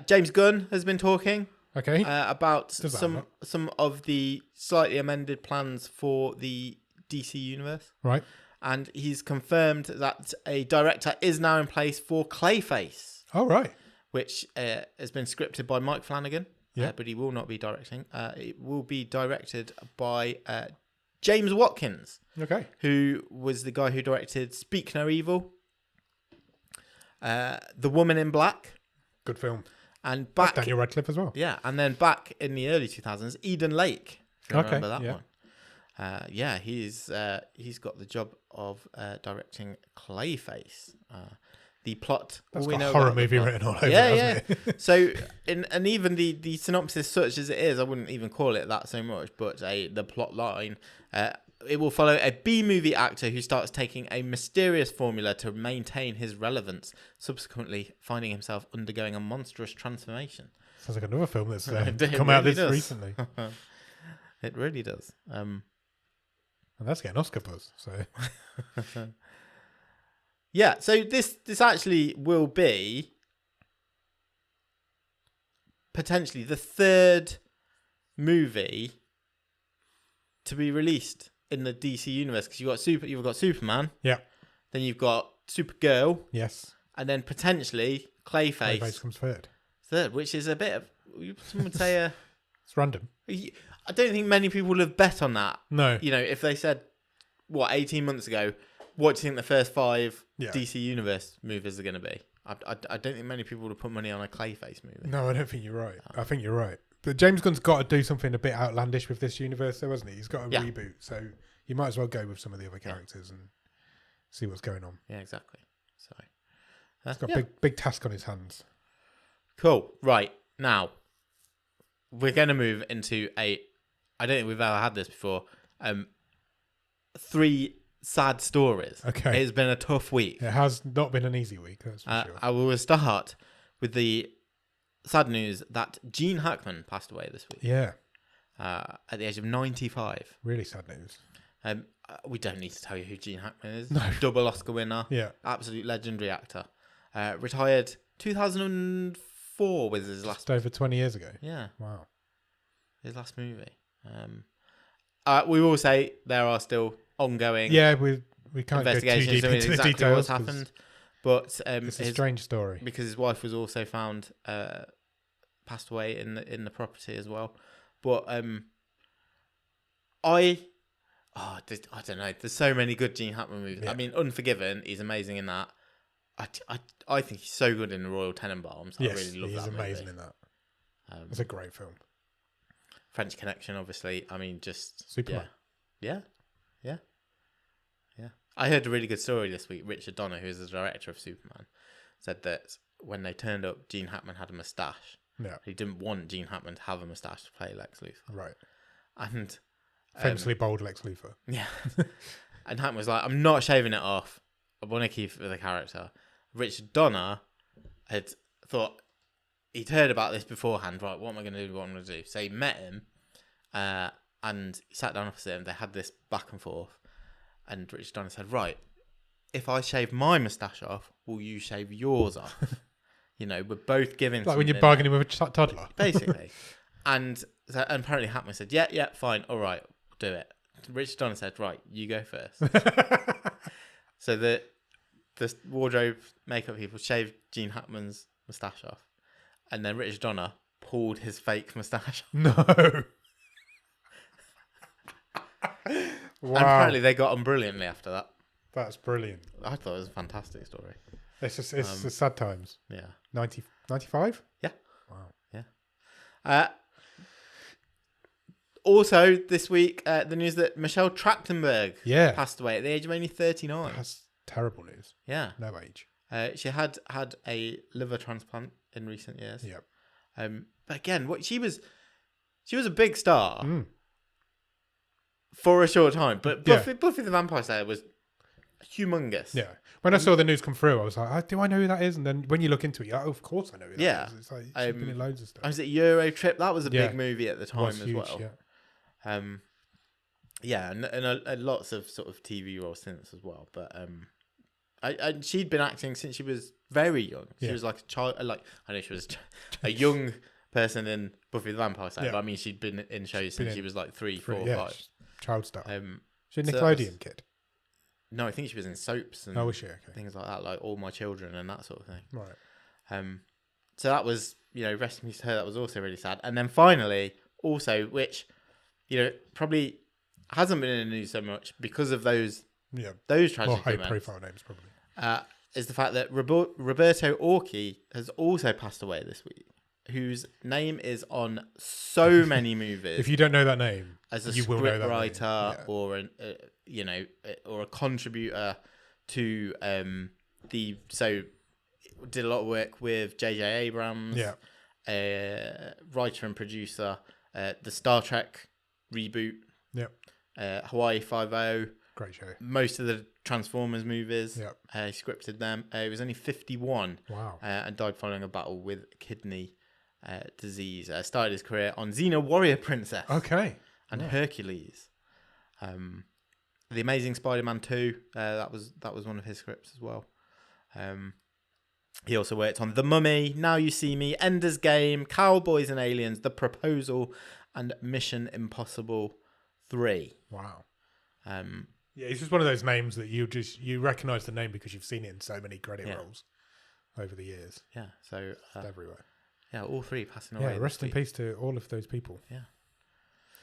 James Gunn has been talking. Okay. About some of the slightly amended plans for the DC universe. Right. And he's confirmed that a director is now in place for Clayface. Oh, right. Which has been scripted by Mike Flanagan. Yeah. But he will not be directing. It will be directed by James Watkins. Okay. Who was the guy who directed Speak No Evil. The Woman in Black. Good film. And back... That's Daniel Radcliffe as well. Yeah, and then back in the early 2000s, Eden Lake. If you remember that one. He's got the job of directing Clayface. The plot... That's got a horror movie written all over it, hasn't it? So, and even the synopsis, such as it is, I wouldn't even call it that so much, but the plot line... it will follow a B-movie actor who starts taking a mysterious formula to maintain his relevance, subsequently finding himself undergoing a monstrous transformation. Sounds like another film that's come out this recently. It really does. And that's getting Oscar buzz. So, yeah. So this actually will be potentially the third movie to be released in the DC universe, because you've got Superman, then you've got Supergirl, yes, and then potentially Clayface. Clayface comes third, which is a bit of, some would say it's random. I don't think many people would have bet on that. No, if they said 18 months ago, what do you think the first 5 DC universe movies are going to be? I don't think many people would put money on a Clayface movie. No, I don't think you're right. I think you're right. But James Gunn's got to do something a bit outlandish with this universe, though, hasn't he? He's got a reboot, so you might as well go with some of the other characters and see what's going on. Yeah, exactly. So he's got a big task on his hands. Cool. Right, now we're going to move into I don't think we've ever had this before. 3 sad stories. Okay. It's been a tough week. It has not been an easy week, that's for sure. I will start with the sad news that Gene Hackman passed away this week. Yeah. At the age of 95. Really sad news. We don't need to tell you who Gene Hackman is. No. Double Oscar winner. Yeah. Absolute legendary actor. Retired 2004 with his last... Just over 20 years ago. Yeah. Wow. His last movie. We will say there are still ongoing we can't go too investigations deep into into the exactly details. what's happened. But It's a strange story. because his wife was also found passed away in the property as well. But I don't know. There's so many good Gene Hackman movies. Yeah. I mean, Unforgiven, he's amazing in that. I think he's so good in The Royal Tenenbaums. I really love that he's amazing movie. in that. It's a great film. French Connection, obviously. I mean, just Superman. Yeah. I heard a really good story this week. Richard Donner, who is the director of Superman, said that when they turned up, Gene Hackman had a moustache. Yeah. He didn't want Gene Hackman to have a moustache to play Lex Luthor. Right. And Famously bold Lex Luthor. yeah. And Hackman was like, I'm not shaving it off. I want to keep it for the character. Richard Donner had thought, he'd heard about this beforehand. Right, what am I going to do? What am I going to do? So he met him and he sat down opposite him. They had this back and forth. And Richard Donner said, right, if I shave my moustache off, will you shave yours off? We're both giving like when you're bargaining with a toddler. Basically. And apparently Hackman said, yeah, fine, all right, do it. Richard Donner said, right, you go first. So the wardrobe makeup people shaved Gene Hackman's moustache off. And then Richard Donner pulled his fake moustache off. No. Wow. And apparently they got on brilliantly after that. That's brilliant. I thought it was a fantastic story. It's sad times. Yeah. 95? Yeah. Wow. Yeah. Also, this week, the news that Michelle Trachtenberg passed away at the age of only 39. That's terrible news. Yeah. No age. She had a liver transplant in recent years. Yep. But again, she was a big star for a short time. But Buffy the Vampire Slayer was humongous. Yeah. When I saw the news come through, I was like, do I know who that is? And then when you look into it, you're like, oh, of course I know who that is. It's like she's been in loads of stuff. I was at Euro Trip. That was a big movie at the time as huge, well. Yeah. And lots of sort of TV roles since as well. But she'd been acting since she was very young. She was like a child. I know she was a young person in Buffy the Vampire Slayer. But I mean, she'd been in shows since she was like 3, 4, 5. Child star. She's a so Nickelodeon kid. No, I think she was in soaps and was she? Okay. things like that, like All My Children and that sort of thing. Right. So that was, rest in peace to her. That was also really sad. And then finally, also, which, probably hasn't been in the news so much because of those tragic more high events, profile names probably. is the fact that Roberto Orci has also passed away this week, whose name is on so many movies. If you don't know that name, as a you will know that scriptwriter or or a contributor to did a lot of work with J.J. Abrams, writer and producer, the Star Trek reboot, Hawaii Five-0, great show. most of the Transformers movies, Yep. he scripted them. He was only 51, Wow. and died following a battle with kidney disease. Started his career on Xena Warrior Princess, Okay. and Hercules. The Amazing Spider-Man 2, that was one of his scripts as well. He also worked on The Mummy, Now You See Me, Ender's Game, Cowboys and Aliens, The Proposal, and Mission Impossible 3. Wow. It's just one of those names that you recognise the name because you've seen it in so many credit rolls over the years. Yeah, so it's everywhere. Yeah, all three passing away. Yeah, rest in peace to all of those people. Yeah.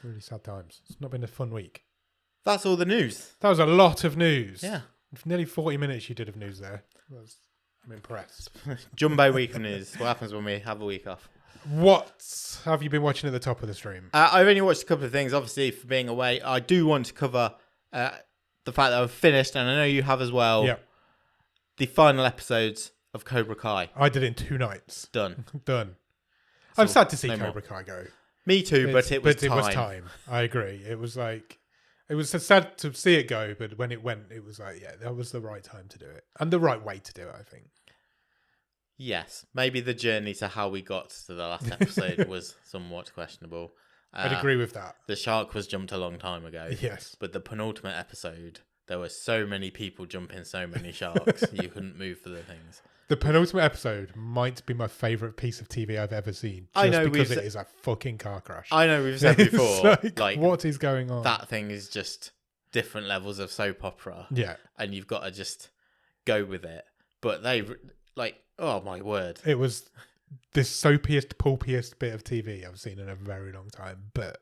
Really sad times. It's not been a fun week. That's all the news. That was a lot of news. Yeah. Nearly 40 minutes you did of news there. That's I'm impressed. Jumbo week of news. What happens when we have a week off? What have you been watching at the top of the stream? I've only watched a couple of things. Obviously, for being away, I do want to cover the fact that I've finished, and I know you have as well. Yeah. The final episodes of Cobra Kai. I did it in 2 nights. Done. Done. I'm sad to see Cobra Kai go. Me too, but it was time. I agree. It was sad to see it go, but when it went, it was like, yeah, that was the right time to do it. And the right way to do it, I think. Yes. Maybe the journey to how we got to the last episode was somewhat questionable. I'd agree with that. The shark was jumped a long time ago. Yes. But the penultimate episode, there were so many people jumping so many sharks, you couldn't move for the things. The penultimate episode might be my favourite piece of TV I've ever seen. Just I know, because it is a fucking car crash. I know, we've said before. like, what is going on? That thing is just different levels of soap opera. Yeah. And you've got to just go with it. But they, oh my word. It was the soapiest, pulpiest bit of TV I've seen in a very long time, but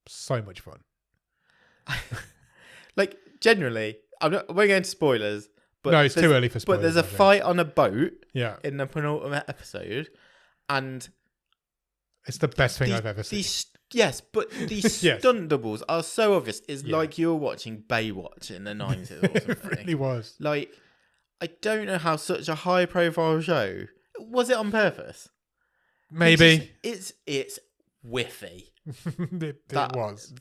so much fun. Generally, we're going to spoilers. But no, it's too early for spoilers. But there's a fight on a boat in the penultimate episode, and it's the best thing I've ever seen. Yes, but these stunt doubles are so obvious. It's like you're watching Baywatch in the 90s or something. It really was. I don't know how such a high-profile show... Was it on purpose? Maybe. It's whiffy. it was.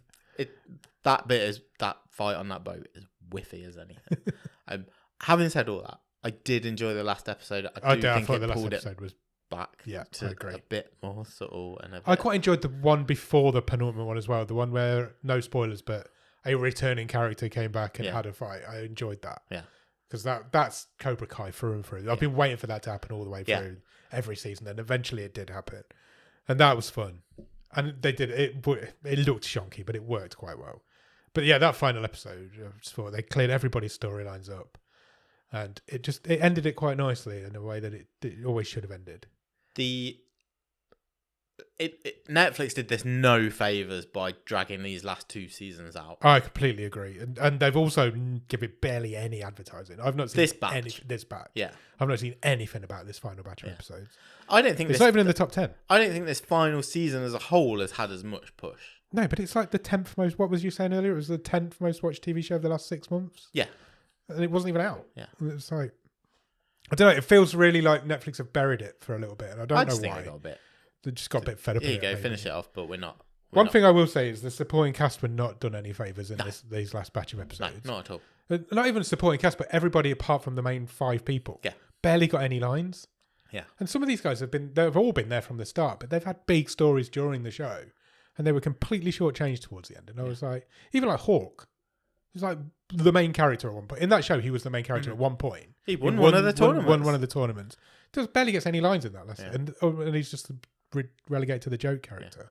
That fight on that boat is whiffy as anything. Having said all that, I did enjoy the last episode. I thought the last episode was back to a bit more subtle. I quite enjoyed the one before the penultimate one as well. The one where, no spoilers, but a returning character came back and had a fight. I enjoyed that. Yeah. Because that's Cobra Kai through and through. I've been waiting for that to happen all the way through every season, and eventually it did happen. And that was fun. And they did it. It looked shonky, but it worked quite well. But yeah, that final episode, I just thought they cleared everybody's storylines up. And it ended it quite nicely in a way that it always should have ended. Netflix did this no favours by dragging these last 2 seasons out. I completely agree. And they've also given it barely any advertising. I've not seen this batch. Yeah. I've not seen anything about this final batch of episodes. I don't think it's not even in the top 10. I don't think this final season as a whole has had as much push. No, but it's like the 10th most... What was you saying earlier? It was the 10th most watched TV show of the last 6 months? Yeah. And it wasn't even out. Yeah. And it's like... I don't know. It feels really like Netflix have buried it for a little bit. And I don't know why. They just got a bit fed up. Here you go, finish it off, but we're not. One thing I will say is the supporting cast were not done any favours in these last batch of episodes. No, not at all. Not even supporting cast, but everybody apart from the main 5 people. Yeah. Barely got any lines. Yeah. And some of these guys they've all been there from the start, but they've had big stories during the show. And they were completely shortchanged towards the end. And I was like, even like Hawk, he's like the main character at one point. In that show, he was the main character at one point. He won one of the tournaments. Won one of the tournaments. Just barely gets any lines in that lesson. And he's just relegated to the joke character.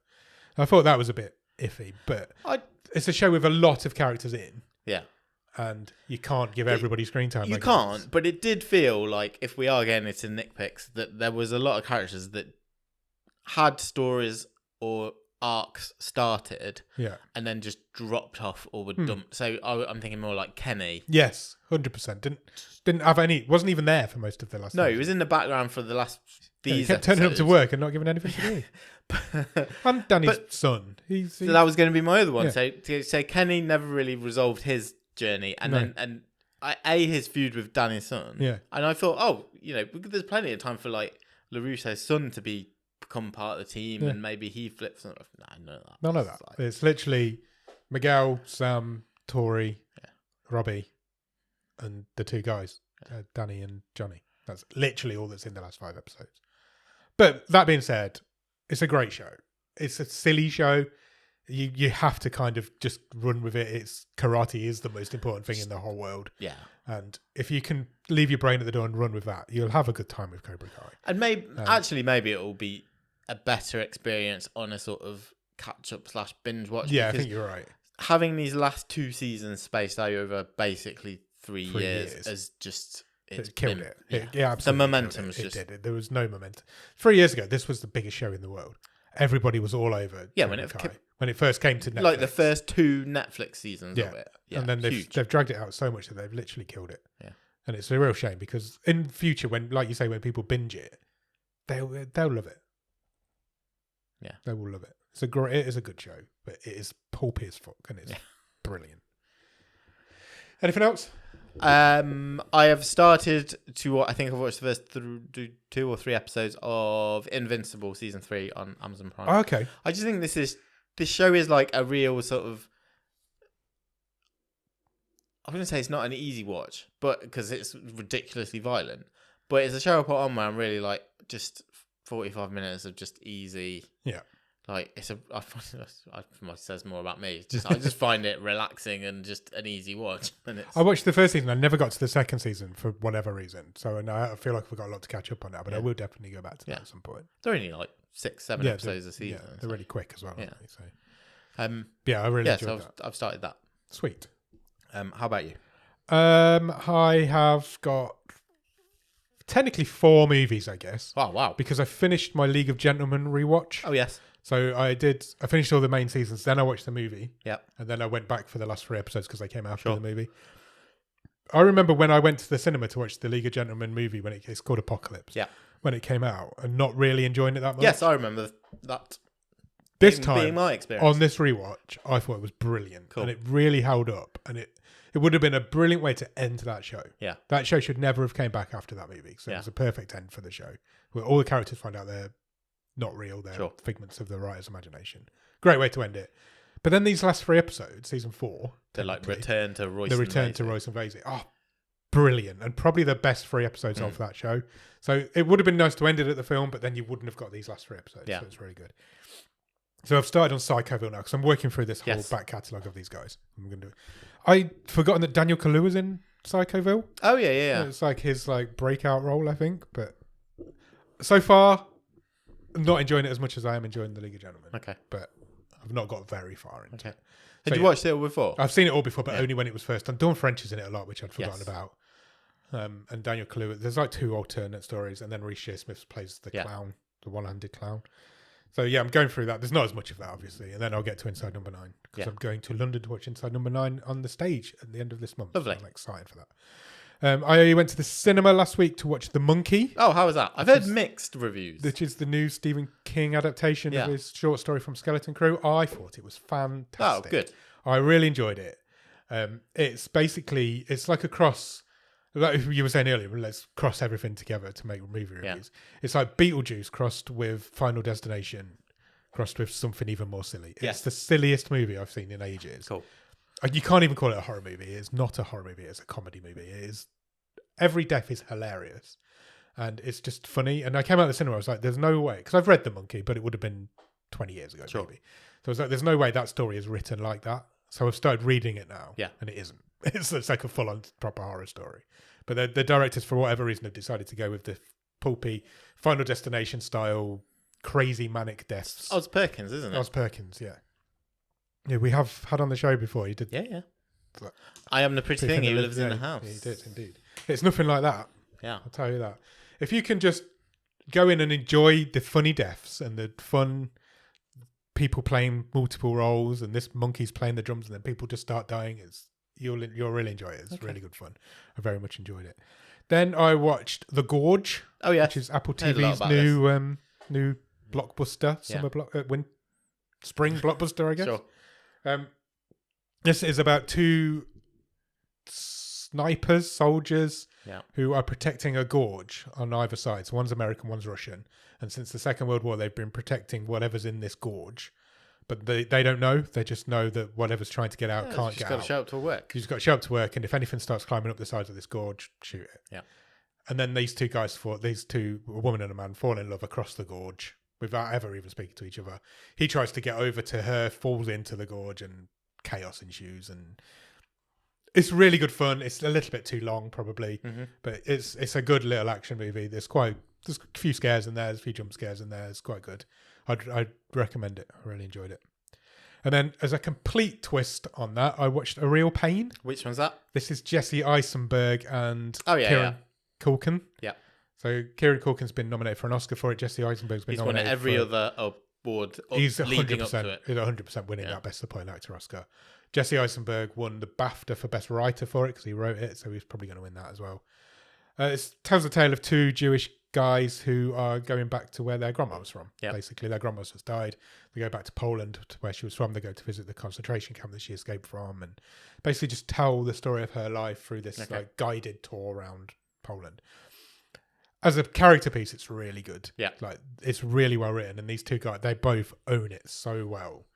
I thought that was a bit iffy, but it's a show with a lot of characters in. Yeah. And you can't give everybody screen time. You can't, but it did feel like, if we are getting into nitpicks, that there was a lot of characters that had stories or arcs started and then just dropped off or were dumped. So I'm thinking more like Kenny. Yes, 100%. Didn't have any, wasn't even there for most of the last No, he was in the background for the last he kept turning up to work and not giving anything to do. And Danny's son. So that was going to be my other one. So Kenny never really resolved his journey, and then his feud with Danny's son. Yeah. And I thought, there's plenty of time for like LaRusso's son to become part of the team, and maybe he flips. None of that. It's literally Miguel, Sam, Tori, Robbie, and the 2 guys, Danny and Johnny. That's literally all that's in the last 5 episodes. But that being said, it's a great show. It's a silly show. You have to kind of just run with it. Karate is the most important thing in the whole world. Yeah. And if you can leave your brain at the door and run with that, you'll have a good time with Cobra Kai. And maybe it will be a better experience on a sort of catch-up / binge watch. Yeah, I think you're right. Having these last 2 seasons spaced out over basically 3 years has just... It killed it. Yeah, absolutely. The momentum was just... It did. There was no momentum. 3 years ago, this was the biggest show in the world. Everybody was all over. Yeah, when it first came to Netflix. Like the first 2 Netflix seasons of it. Yeah, and then they've dragged it out so much that they've literally killed it. Yeah. And it's a real shame because in future, when, like you say, when people binge it, they'll love it. Yeah. They will love it. It is a good show, but it is pulpy as fuck and it's brilliant. Anything else? I have started to. I think I've watched the first 2 or 3 episodes of Invincible season 3 on Amazon Prime. Oh, okay. I just think this show is like a real sort of. I wouldn't say it's not an easy watch, but because it's ridiculously violent. But it's a show I put on where I'm really like just 45 minutes of just easy. Yeah. Like it says more about me. I just find it relaxing and just an easy watch. And I watched the first season. I never got to the second season for whatever reason. So I feel like we've got a lot to catch up on now, but I will definitely go back to that at some point. They're only like 6-7 episodes a season. Yeah, they're really quick as well. Yeah. Aren't they? So, I really enjoyed that. I've started that. Sweet. How about you? I have got technically 4 movies, I guess. Oh, wow. Because I finished my League of Gentlemen rewatch. Oh, yes. So I finished all the main seasons, then I watched the movie. Yeah. And then I went back for the last 3 episodes because they came after the movie. I remember when I went to the cinema to watch the League of Gentlemen movie when it's called Apocalypse. Yeah. When it came out and not really enjoying it that much. Yes, I remember that. This time, being my experience. on this rewatch, I thought it was brilliant. Cool. And it really held up. And it would have been a brilliant way to end that show. Yeah. That show should never have came back after that movie. So it was a perfect end for the show. Where all the characters find out they're not real. They're figments of the writer's imagination. Great way to end it. But then these last 3 episodes, season 4. They're like Return to Royce and Vasey. Oh, brilliant. And probably the best 3 episodes of that show. So it would have been nice to end it at the film, but then you wouldn't have got these last 3 episodes. Yeah. So it's really good. So I've started on Psychoville now because I'm working through this whole back catalogue of these guys. I'm going to do it. I'd forgotten that Daniel Kaluuya's in Psychoville. Oh, yeah. It's like his breakout role, I think. But so far, I'm not enjoying it as much as I am enjoying the League of Gentlemen. Okay. But I've not got very far into it. Had you watched it all before? I've seen it all before, but only when it was first done. Dawn French is in it a lot, which I'd forgotten about. And Daniel Kaluuya. There's 2 alternate stories, and then Reece Shearsmith plays the clown, the one-handed clown. So I'm going through that. There's not as much of that, obviously, and then I'll get to Inside Number 9 because I'm going to London to watch Inside Number 9 on the stage at the end of this month. Lovely. So I'm excited for that. I went to the cinema last week to watch The Monkey. Oh, how was that? I've heard mixed reviews. Which is the new Stephen King adaptation of his short story from Skeleton Crew. I thought it was fantastic. Oh, good. I really enjoyed it. It's like a cross. Like you were saying earlier, let's cross everything together to make movie reviews. It's like Beetlejuice crossed with Final Destination, crossed with something even more silly. It's the silliest movie I've seen in ages. Cool. You can't even call it a horror movie. It's not a horror movie. It's a comedy movie. It is. Every death is hilarious, and it's just funny. And I came out of the cinema. I was like, "There's no way," because I've read The Monkey, but it would have been 20 years ago, maybe. So I was like, "There's no way that story is written like that." So I've started reading it now, and it isn't. It's like a full-on proper horror story. But the directors, for whatever reason, have decided to go with the pulpy Final Destination style, crazy manic deaths. Oz Perkins, isn't it? Oz Perkins, yeah. Yeah, we have had on the show before. He did. Yeah. I Am the Pretty Thing Who Lives in the House. Yeah, he did, indeed. It's nothing like that. Yeah. I'll tell you that. If you can just go in and enjoy the funny deaths and the fun people playing multiple roles and this monkey's playing the drums and then people just start dying, you'll really enjoy it. It's really good fun. I very much enjoyed it. Then I watched The Gorge. Oh, yeah. Which is Apple TV's new blockbuster, spring blockbuster, I guess. Sure. This is about 2 soldiers who are protecting a gorge on either side. So one's American, one's Russian. And since the Second World War, they've been protecting whatever's in this gorge. But they don't know. They just know that whatever's trying to get out can't get out. You've got to show up to work. You've got to show up to work. And if anything starts climbing up the sides of this gorge, shoot it. Yeah. And then these 2 guys a woman and a man, fall in love across the gorge without ever even speaking to each other. He tries to get over to her, falls into the gorge, and chaos ensues. And it's really good fun. It's a little bit too long, probably, but it's a good little action movie. There's a few scares in there, there's a few jump scares in there. It's quite good. I'd recommend it. I really enjoyed it. And then, as a complete twist on that, I watched A Real Pain. Which one's that? This is Jesse Eisenberg and Kieran Culkin. Yeah. So Kieran Culkin's been nominated for an Oscar for it. Jesse Eisenberg's been nominated. He's won every other award. He's leading up to it. He's 100% winning that Best Supporting Actor Oscar. Jesse Eisenberg won the BAFTA for Best Writer for it because he wrote it, so he's probably going to win that as well. It tells the tale of two Jewish guys who are going back to where their grandma was from. Yep. Basically, their grandma has died. They go back to Poland, to where she was from. They go to visit the concentration camp that she escaped from, and basically just tell the story of her life through this like guided tour around Poland. As a character piece, it's really good. Yeah, like it's really well written, and these two guys, they both own it so well.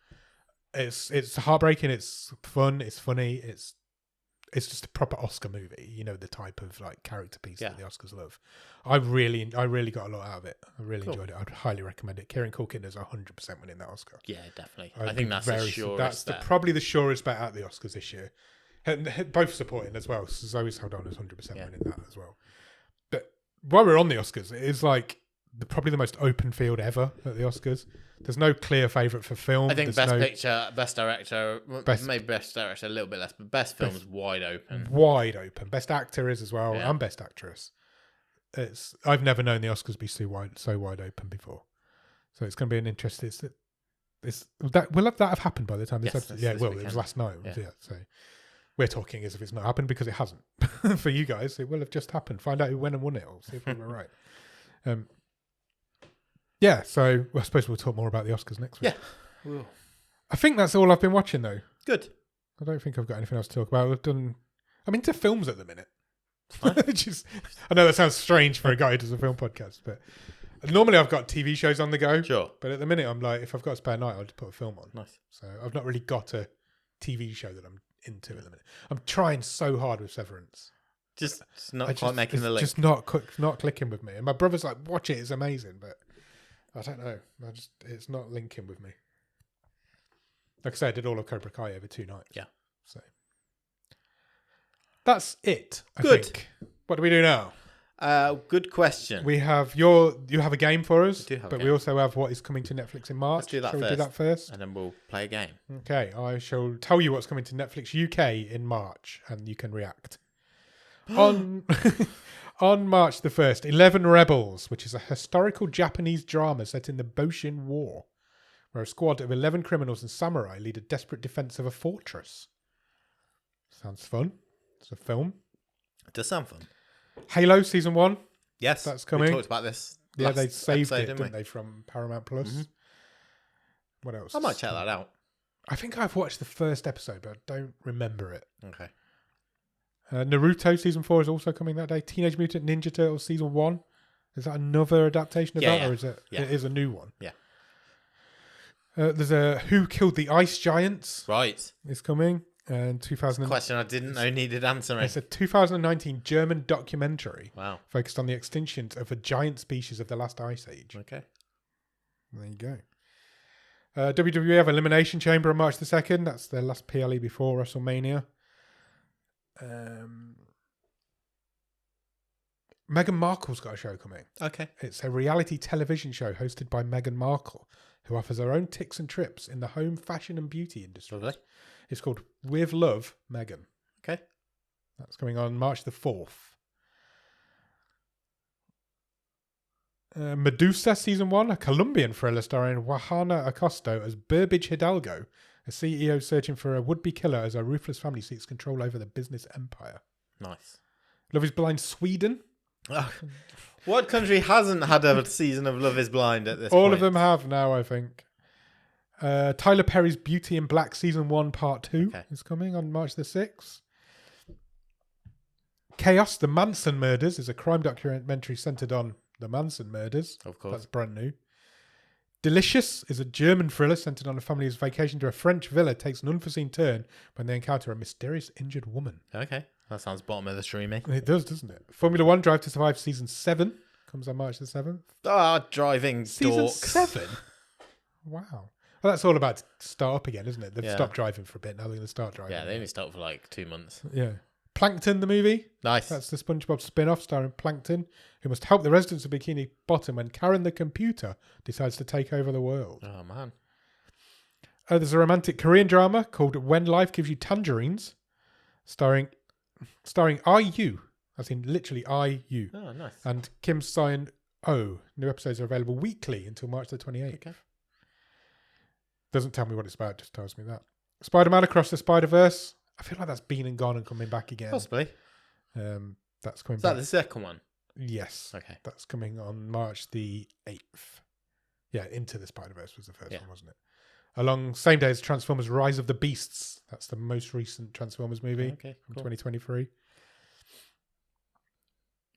It's heartbreaking. It's fun. It's funny. It's just a proper Oscar movie, you know, the type of like character piece that the Oscars love. I really got a lot out of it. I really enjoyed it. I'd highly recommend it. Kieran Culkin is 100% winning that Oscar. Yeah, definitely. I think that's the surest. That's probably the surest bet at the Oscars this year. Both supporting as well. So Zoe Saldana's 100% winning that as well. But while we're on the Oscars, it is like probably the most open field ever at the Oscars. There's no clear favourite for film. I think Best Picture, Best Director, maybe Best Director a little bit less, but Best Film's wide open. Wide open. Best Actor is as well, and Best Actress. I've never known the Oscars be so wide open before. So it's going to be an interesting. Will that have happened by the time this episode? Yeah, it will. It was last night. So we're talking as if it's not happened because it hasn't. For you guys, it will have just happened. Find out who went and won it. Or see if we were right. Yeah, so I suppose we'll talk more about the Oscars next week. Yeah. Ooh. I think that's all I've been watching, though. Good. I don't think I've got anything else to talk about. I'm into films at the minute. I know that sounds strange for a guy who does a film podcast, but normally I've got TV shows on the go. Sure. But at the minute, I'm like, if I've got a spare night, I'll just put a film on. Nice. So I've not really got a TV show that I'm into at the minute. I'm trying so hard with Severance. Just not quite making the link. Just not clicking with me. And my brother's like, watch it, it's amazing, but I don't know. It's not linking with me. Like I said, I did all of Cobra Kai over 2 nights. Yeah. So that's it. I think. What do we do now? Good question. We have you have a game for us, we also have what is coming to Netflix in March. Let's do that Shall first. we do that first? And then we'll play a game. Okay, I shall tell you what's coming to Netflix UK in March, and you can react. On March the 1st, 11 Rebels, which is a historical Japanese drama set in the Boshin War, where a squad of 11 criminals and samurai lead a desperate defense of a fortress. Sounds fun. It's a film. It does sound fun. Halo Season 1. Yes. That's coming. We talked about this. Yeah, they saved episode, it, didn't they, from Paramount Plus. Mm-hmm. What else? I might check that out. I think I've watched the first episode, but I don't remember it. Okay. Naruto Season 4 is also coming that day. Teenage Mutant Ninja Turtles Season 1. Is that another adaptation of that? Or is it? Yeah. It is a new one. Yeah. There's a Who Killed the Ice Giants. Right. Is coming. And 2000. Question I didn't know needed answering. It's a 2019 German documentary. Wow. Focused on the extinction of a giant species of the last ice age. Okay. There you go. WWE have Elimination Chamber on March the 2nd. That's their last PLE before WrestleMania. Meghan Markle's got a show coming. Okay. It's a reality television show hosted by Meghan Markle, who offers her own tips and trips in the home, fashion and beauty industry. Lovely. It's called With Love, Meghan. Okay. That's coming on March the 4th. Medusa Season 1, a Colombian thriller starring Juana Acosta as Burbage Hidalgo, a CEO searching for a would-be killer as her ruthless family seeks control over the business empire. Nice. Love is Blind Sweden. What country hasn't had a season of Love is Blind at this point? All of them have now, I think. Tyler Perry's Beauty in Black Season 1 Part 2 is coming on March the 6th. Chaos, The Manson Murders is a crime documentary centered on the Manson murders. Of course. That's brand new. Delicious is a German thriller centered on a family's vacation to a French villa takes an unforeseen turn when they encounter a mysterious injured woman. Okay. That sounds bottom of the streamy. It does, doesn't it? Formula 1 Drive to Survive Season 7 comes on March the 7th. Driving Season dorks. 7? Wow. Well, that's all about to start up again, isn't it? They've Yeah. stopped driving for a bit. Now they're going to start driving. Yeah, they only start for like 2 months. Yeah. Plankton, the movie. Nice. That's the SpongeBob spin-off starring Plankton, who must help the residents of Bikini Bottom when Karen the computer decides to take over the world. Oh, man. There's a romantic Korean drama called When Life Gives You Tangerines, starring IU, as in literally IU, Oh, nice. and Kim Seon-oh. New episodes are available weekly until March the 28th. Okay. Doesn't tell me what it's about, just tells me that. Spider-Man Across the Spider-Verse. I feel like that's been and gone and coming back again. Possibly. That's coming Is back. that the second one? Yes. Okay. That's coming on March the 8th. Yeah, Into the Spider-Verse was the first one, wasn't it? Along same day as Transformers Rise of the Beasts. That's the most recent Transformers movie from 2023.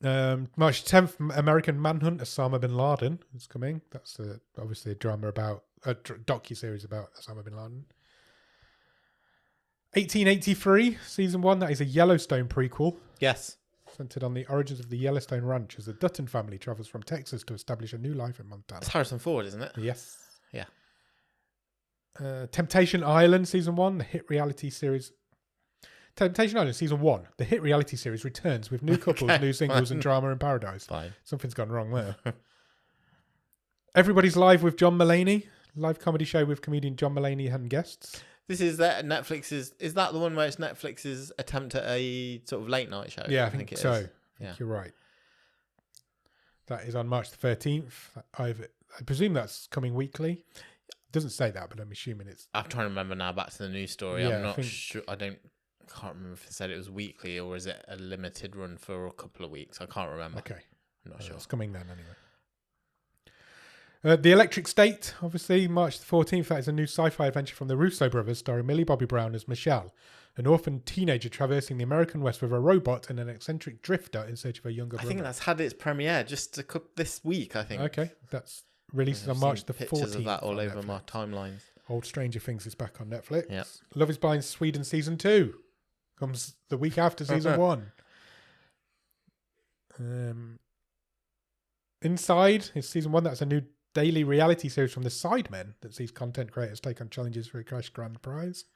March 10th, American Manhunt, Osama bin Laden is coming. That's obviously a drama about a docu-series about Osama bin Laden. 1883, season 1. That is a Yellowstone prequel. Yes. Centered on the origins of the Yellowstone Ranch as the Dutton family travels from Texas to establish a new life in Montana. It's Harrison Ford, isn't it? Yes. Yeah. Temptation Island, season 1, the hit reality series. Temptation Island, season 1, the hit reality series returns with new couples, new singles, and drama in paradise. Fine. Something's gone wrong there. Everybody's Live with John Mulaney, live comedy show with comedian John Mulaney and guests. This is that Netflix's. Is that the one where it's Netflix's attempt at a sort of late night show? Yeah, I think so. Is. I think you're right. That is on March the 13th. I presume that's coming weekly. It doesn't say that, but I'm assuming it's. I'm trying to remember now. Back to the news story. Yeah, I'm not sure. I can't remember if it said it was weekly or is it a limited run for a couple of weeks. I can't remember. Okay, I'm not sure. It's coming then anyway. The Electric State, obviously, March the 14th. That is a new sci-fi adventure from the Russo brothers, starring Millie Bobby Brown as Michelle, an orphan teenager traversing the American West with a robot and an eccentric drifter in search of a younger brother. I think that's had its premiere just this week, I think. Okay, that's released on March the 14th. Pictures of that all over my timelines. Old Stranger Things is back on Netflix. Yep. Love is Blind Sweden Season 2 comes the week after Season 1. Inside is Season 1. That's a new daily reality series from the Sidemen that sees content creators take on challenges for a cash grand prize.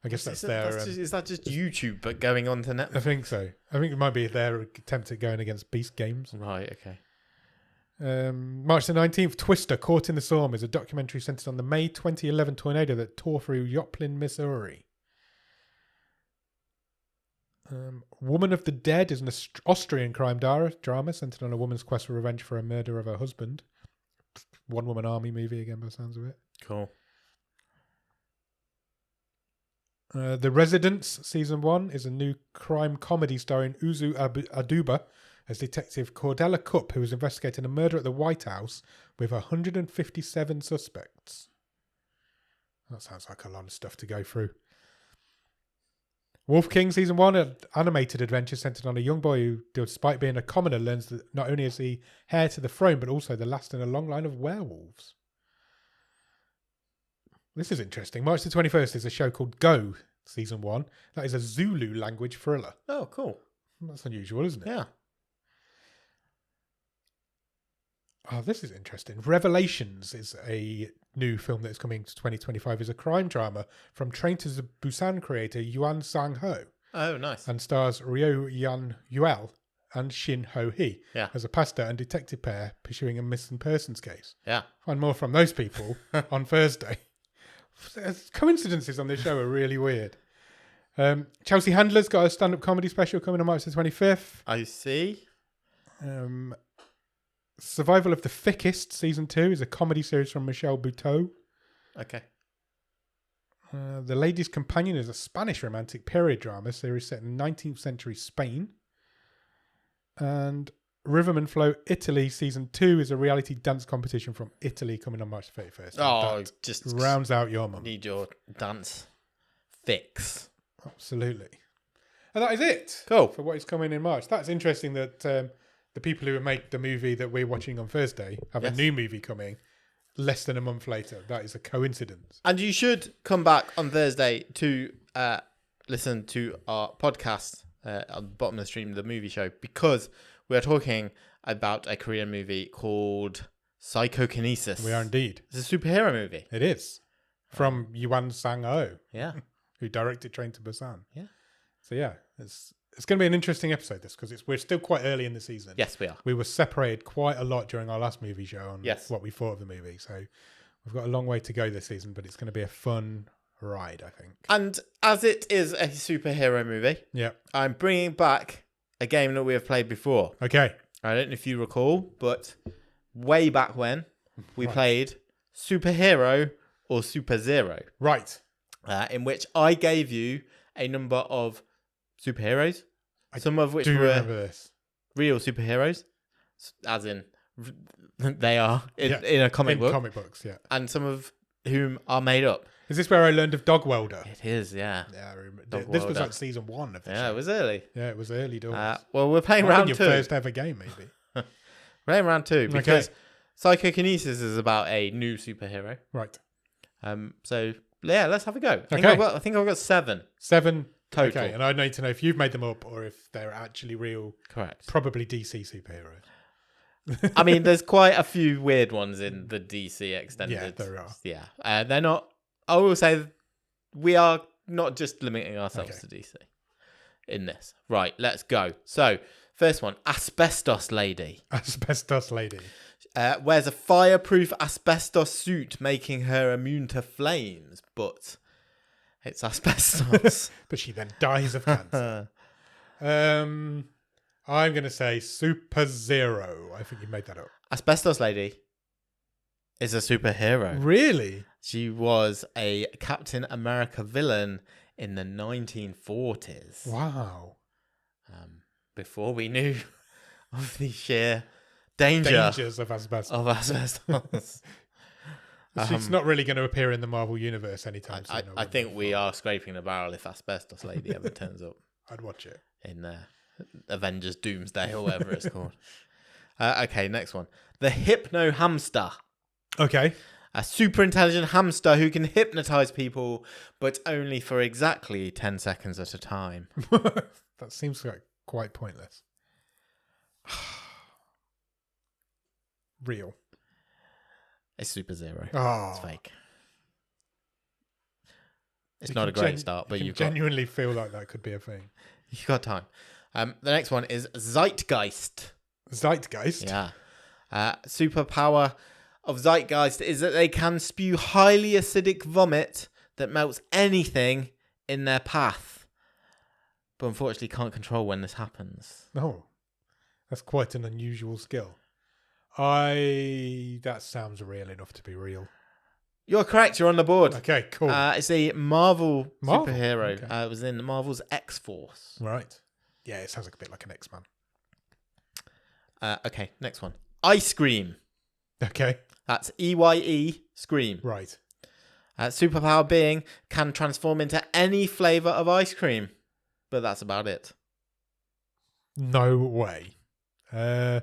I guess is that just YouTube but going on to Netflix? I think so. I think it might be their attempt at going against Beast Games. Right, okay. March the 19th, Twister, Caught in the Storm is a documentary centered on the May 2011 tornado that tore through Joplin, Missouri. Woman of the Dead is an Austrian crime drama centered on a woman's quest for revenge for a murder of her husband. One woman army movie again by the sounds of it. Cool. The Residents season 1 is a new crime comedy starring Uzu Aduba as Detective Cordella Cupp, who is investigating a murder at the White House with 157 suspects. That sounds like a lot of stuff to go through. Wolf King season 1, an animated adventure centered on a young boy who, despite being a commoner, learns that not only is he heir to the throne, but also the last in a long line of werewolves. This is interesting. March the 21st is a show called Go, season 1. That is a Zulu language thriller. Oh, cool. That's unusual, isn't it? Yeah. Oh, this is interesting. Revelations is a new film that is coming to 2025. Is a crime drama from Train to Busan creator Yuan Sang-ho. Oh, nice. And stars Ryo Yan Yuel and Shin Ho-hee as a pastor and detective pair pursuing a missing persons case. Yeah. Find more from those people on Thursday. Coincidences on this show are really weird. Chelsea Handler's got a stand-up comedy special coming on March the 25th. I see. Survival of the Thickest season 2 is a comedy series from Michelle Buteau. Okay. The Lady's Companion is a Spanish romantic period drama series set in 19th century Spain. And Rhythm and Flow Italy season 2 is a reality dance competition from Italy coming on March 31st. Oh, that just rounds out your month. Need your dance fix. Absolutely. And that is it. Cool. For what is coming in March. That's interesting that the people who make the movie that we're watching on Thursday have a new movie coming less than a month later. That is a coincidence. And you should come back on Thursday to listen to our podcast at the bottom of the stream, the movie show, because we are talking about a Korean movie called Psychokinesis. We are indeed. It's a superhero movie. It is. From Yuan Sang-ho. Yeah. Who directed Train to Busan. Yeah. So yeah, it's going to be an interesting episode, this, because we're still quite early in the season. Yes, we are. We were separated quite a lot during our last movie show on what we thought of the movie. So we've got a long way to go this season, but it's going to be a fun ride, I think. And as it is a superhero movie, I'm bringing back a game that we have played before. Okay. I don't know if you recall, but way back when we played Superhero or Super Zero. Right. in which I gave you a number of superheroes, some of which Do were remember this? real superheroes, as in they are in a comic in book, comic books, yeah. and some of whom are made up. Is this where I learned of Dog Welder? It is, yeah. Yeah, I remember. Dog This was Welder. like season 1 of the show. Yeah, it was early. Yeah, it was early doors. Well, we're playing Might have round been 2. your first ever game, maybe. We're playing round 2 Okay. because psychokinesis is about a new superhero. Right. So yeah, let's have a go. I think I've got 7. 7 total. Okay, and I need to know if you've made them up or if they're actually real. Correct. Probably DC superheroes. I mean, there's quite a few weird ones in the DC extended. Yeah, there are. Yeah, they're not. I will say we are not just limiting ourselves to DC in this. Right, let's go. So, first one, Asbestos Lady. Asbestos Lady. Wears a fireproof asbestos suit, making her immune to flames, but it's asbestos. But she then dies of cancer. I'm going to say Super Zero. I think you made that up. Asbestos Lady is a superhero. Really? She was a Captain America villain in the 1940s. Wow. Before we knew of the sheer dangers of asbestos. Of asbestos. She's not really going to appear in the Marvel Universe anytime soon. I think we are scraping the barrel if Asbestos Lady ever turns up. I'd watch it. In Avengers Doomsday or whatever it's called. Okay, next one. The Hypno Hamster. Okay. A super intelligent hamster who can hypnotize people, but only for exactly 10 seconds at a time. That seems like quite pointless. Real. It's Super Zero. Oh. It's fake. It's not a great start, but you genuinely feel like that could be a thing. You've got time. The next one is Zeitgeist. Zeitgeist? Yeah. Superpower of Zeitgeist is that they can spew highly acidic vomit that melts anything in their path. But unfortunately can't control when this happens. Oh. That's quite an unusual skill. That sounds real enough to be real. You're correct. You're on the board. Okay, cool. It's a Marvel superhero. Okay. It was in Marvel's X-Force. Right. Yeah, it sounds like a bit like an X-Man. Okay, next one. Ice Cream. Okay. That's EYE Scream. Right. Superpower being can transform into any flavour of ice cream. But that's about it. No way. No.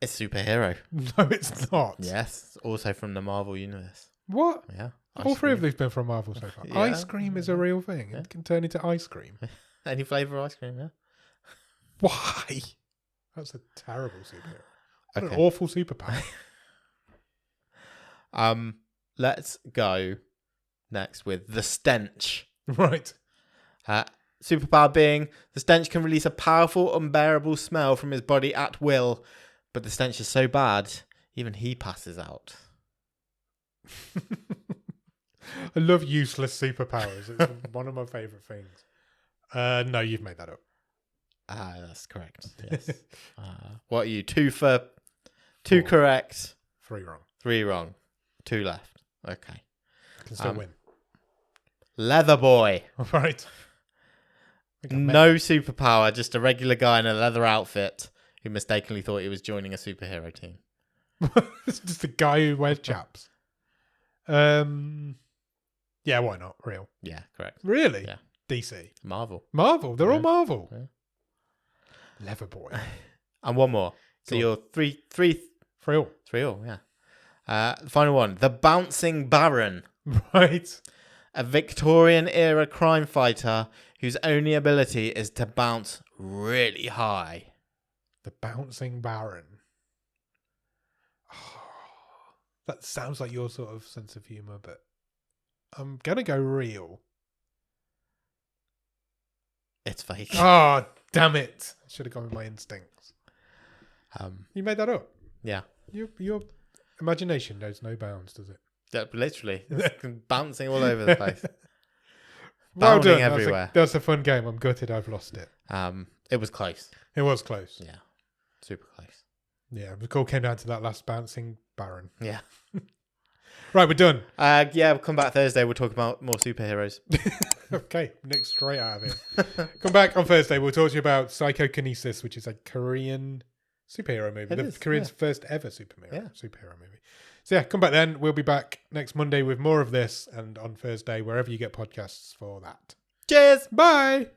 It's superhero. No, it's not. Yes. Also from the Marvel Universe. What? Yeah. All three of these been from Marvel so far. Yeah. Ice cream is a real thing. Yeah. It can turn into ice cream. Any flavour of ice cream, yeah. Why? That's a terrible superhero. What Okay. an awful superpower. Let's go next with the Stench. Right. Superpower being the Stench can release a powerful, unbearable smell from his body at will, but the stench is so bad, even he passes out. I love useless superpowers. It's one of my favourite things. No, you've made that up. That's correct. Yes. What are you? 2 for 2 4. correct. 3 wrong. 3 wrong. 2 left. Okay. I can still win. Leather Boy. Right. No superpower, just a regular guy in a leather outfit who mistakenly thought he was joining a superhero team. It's just a guy who wears chaps. Yeah, why not? Real. Yeah, correct. Really? Yeah. DC. Marvel. Marvel. They're all Marvel. Yeah. Leather Boy. And one more. So you're 3 Real. 3 all, yeah. The final one. The Bouncing Baron. Right. A Victorian era crime fighter whose only ability is to bounce really high. The Bouncing Baron. Oh, that sounds like your sort of sense of humour, but I'm going to go real. It's fake. Oh, damn it. I should have gone with my instincts. You made that up? Yeah. Your imagination knows no bounds, does it? Yeah, literally. It's bouncing all over the place. Well Bounding done. everywhere. That's a fun game. I'm gutted I've lost it. It was close. It was close. Yeah. Super close. Yeah, the call came down to that last Bouncing Baron. Yeah. Right, we're done. Yeah, we'll come back Thursday. We'll talk about more superheroes. Okay, Nick straight out of here. Come back on Thursday. We'll talk to you about Psychokinesis, which is a Korean superhero movie. Korean's first ever superhero movie. So yeah, come back then. We'll be back next Monday with more of this, and on Thursday, wherever you get podcasts for that. Cheers. Bye.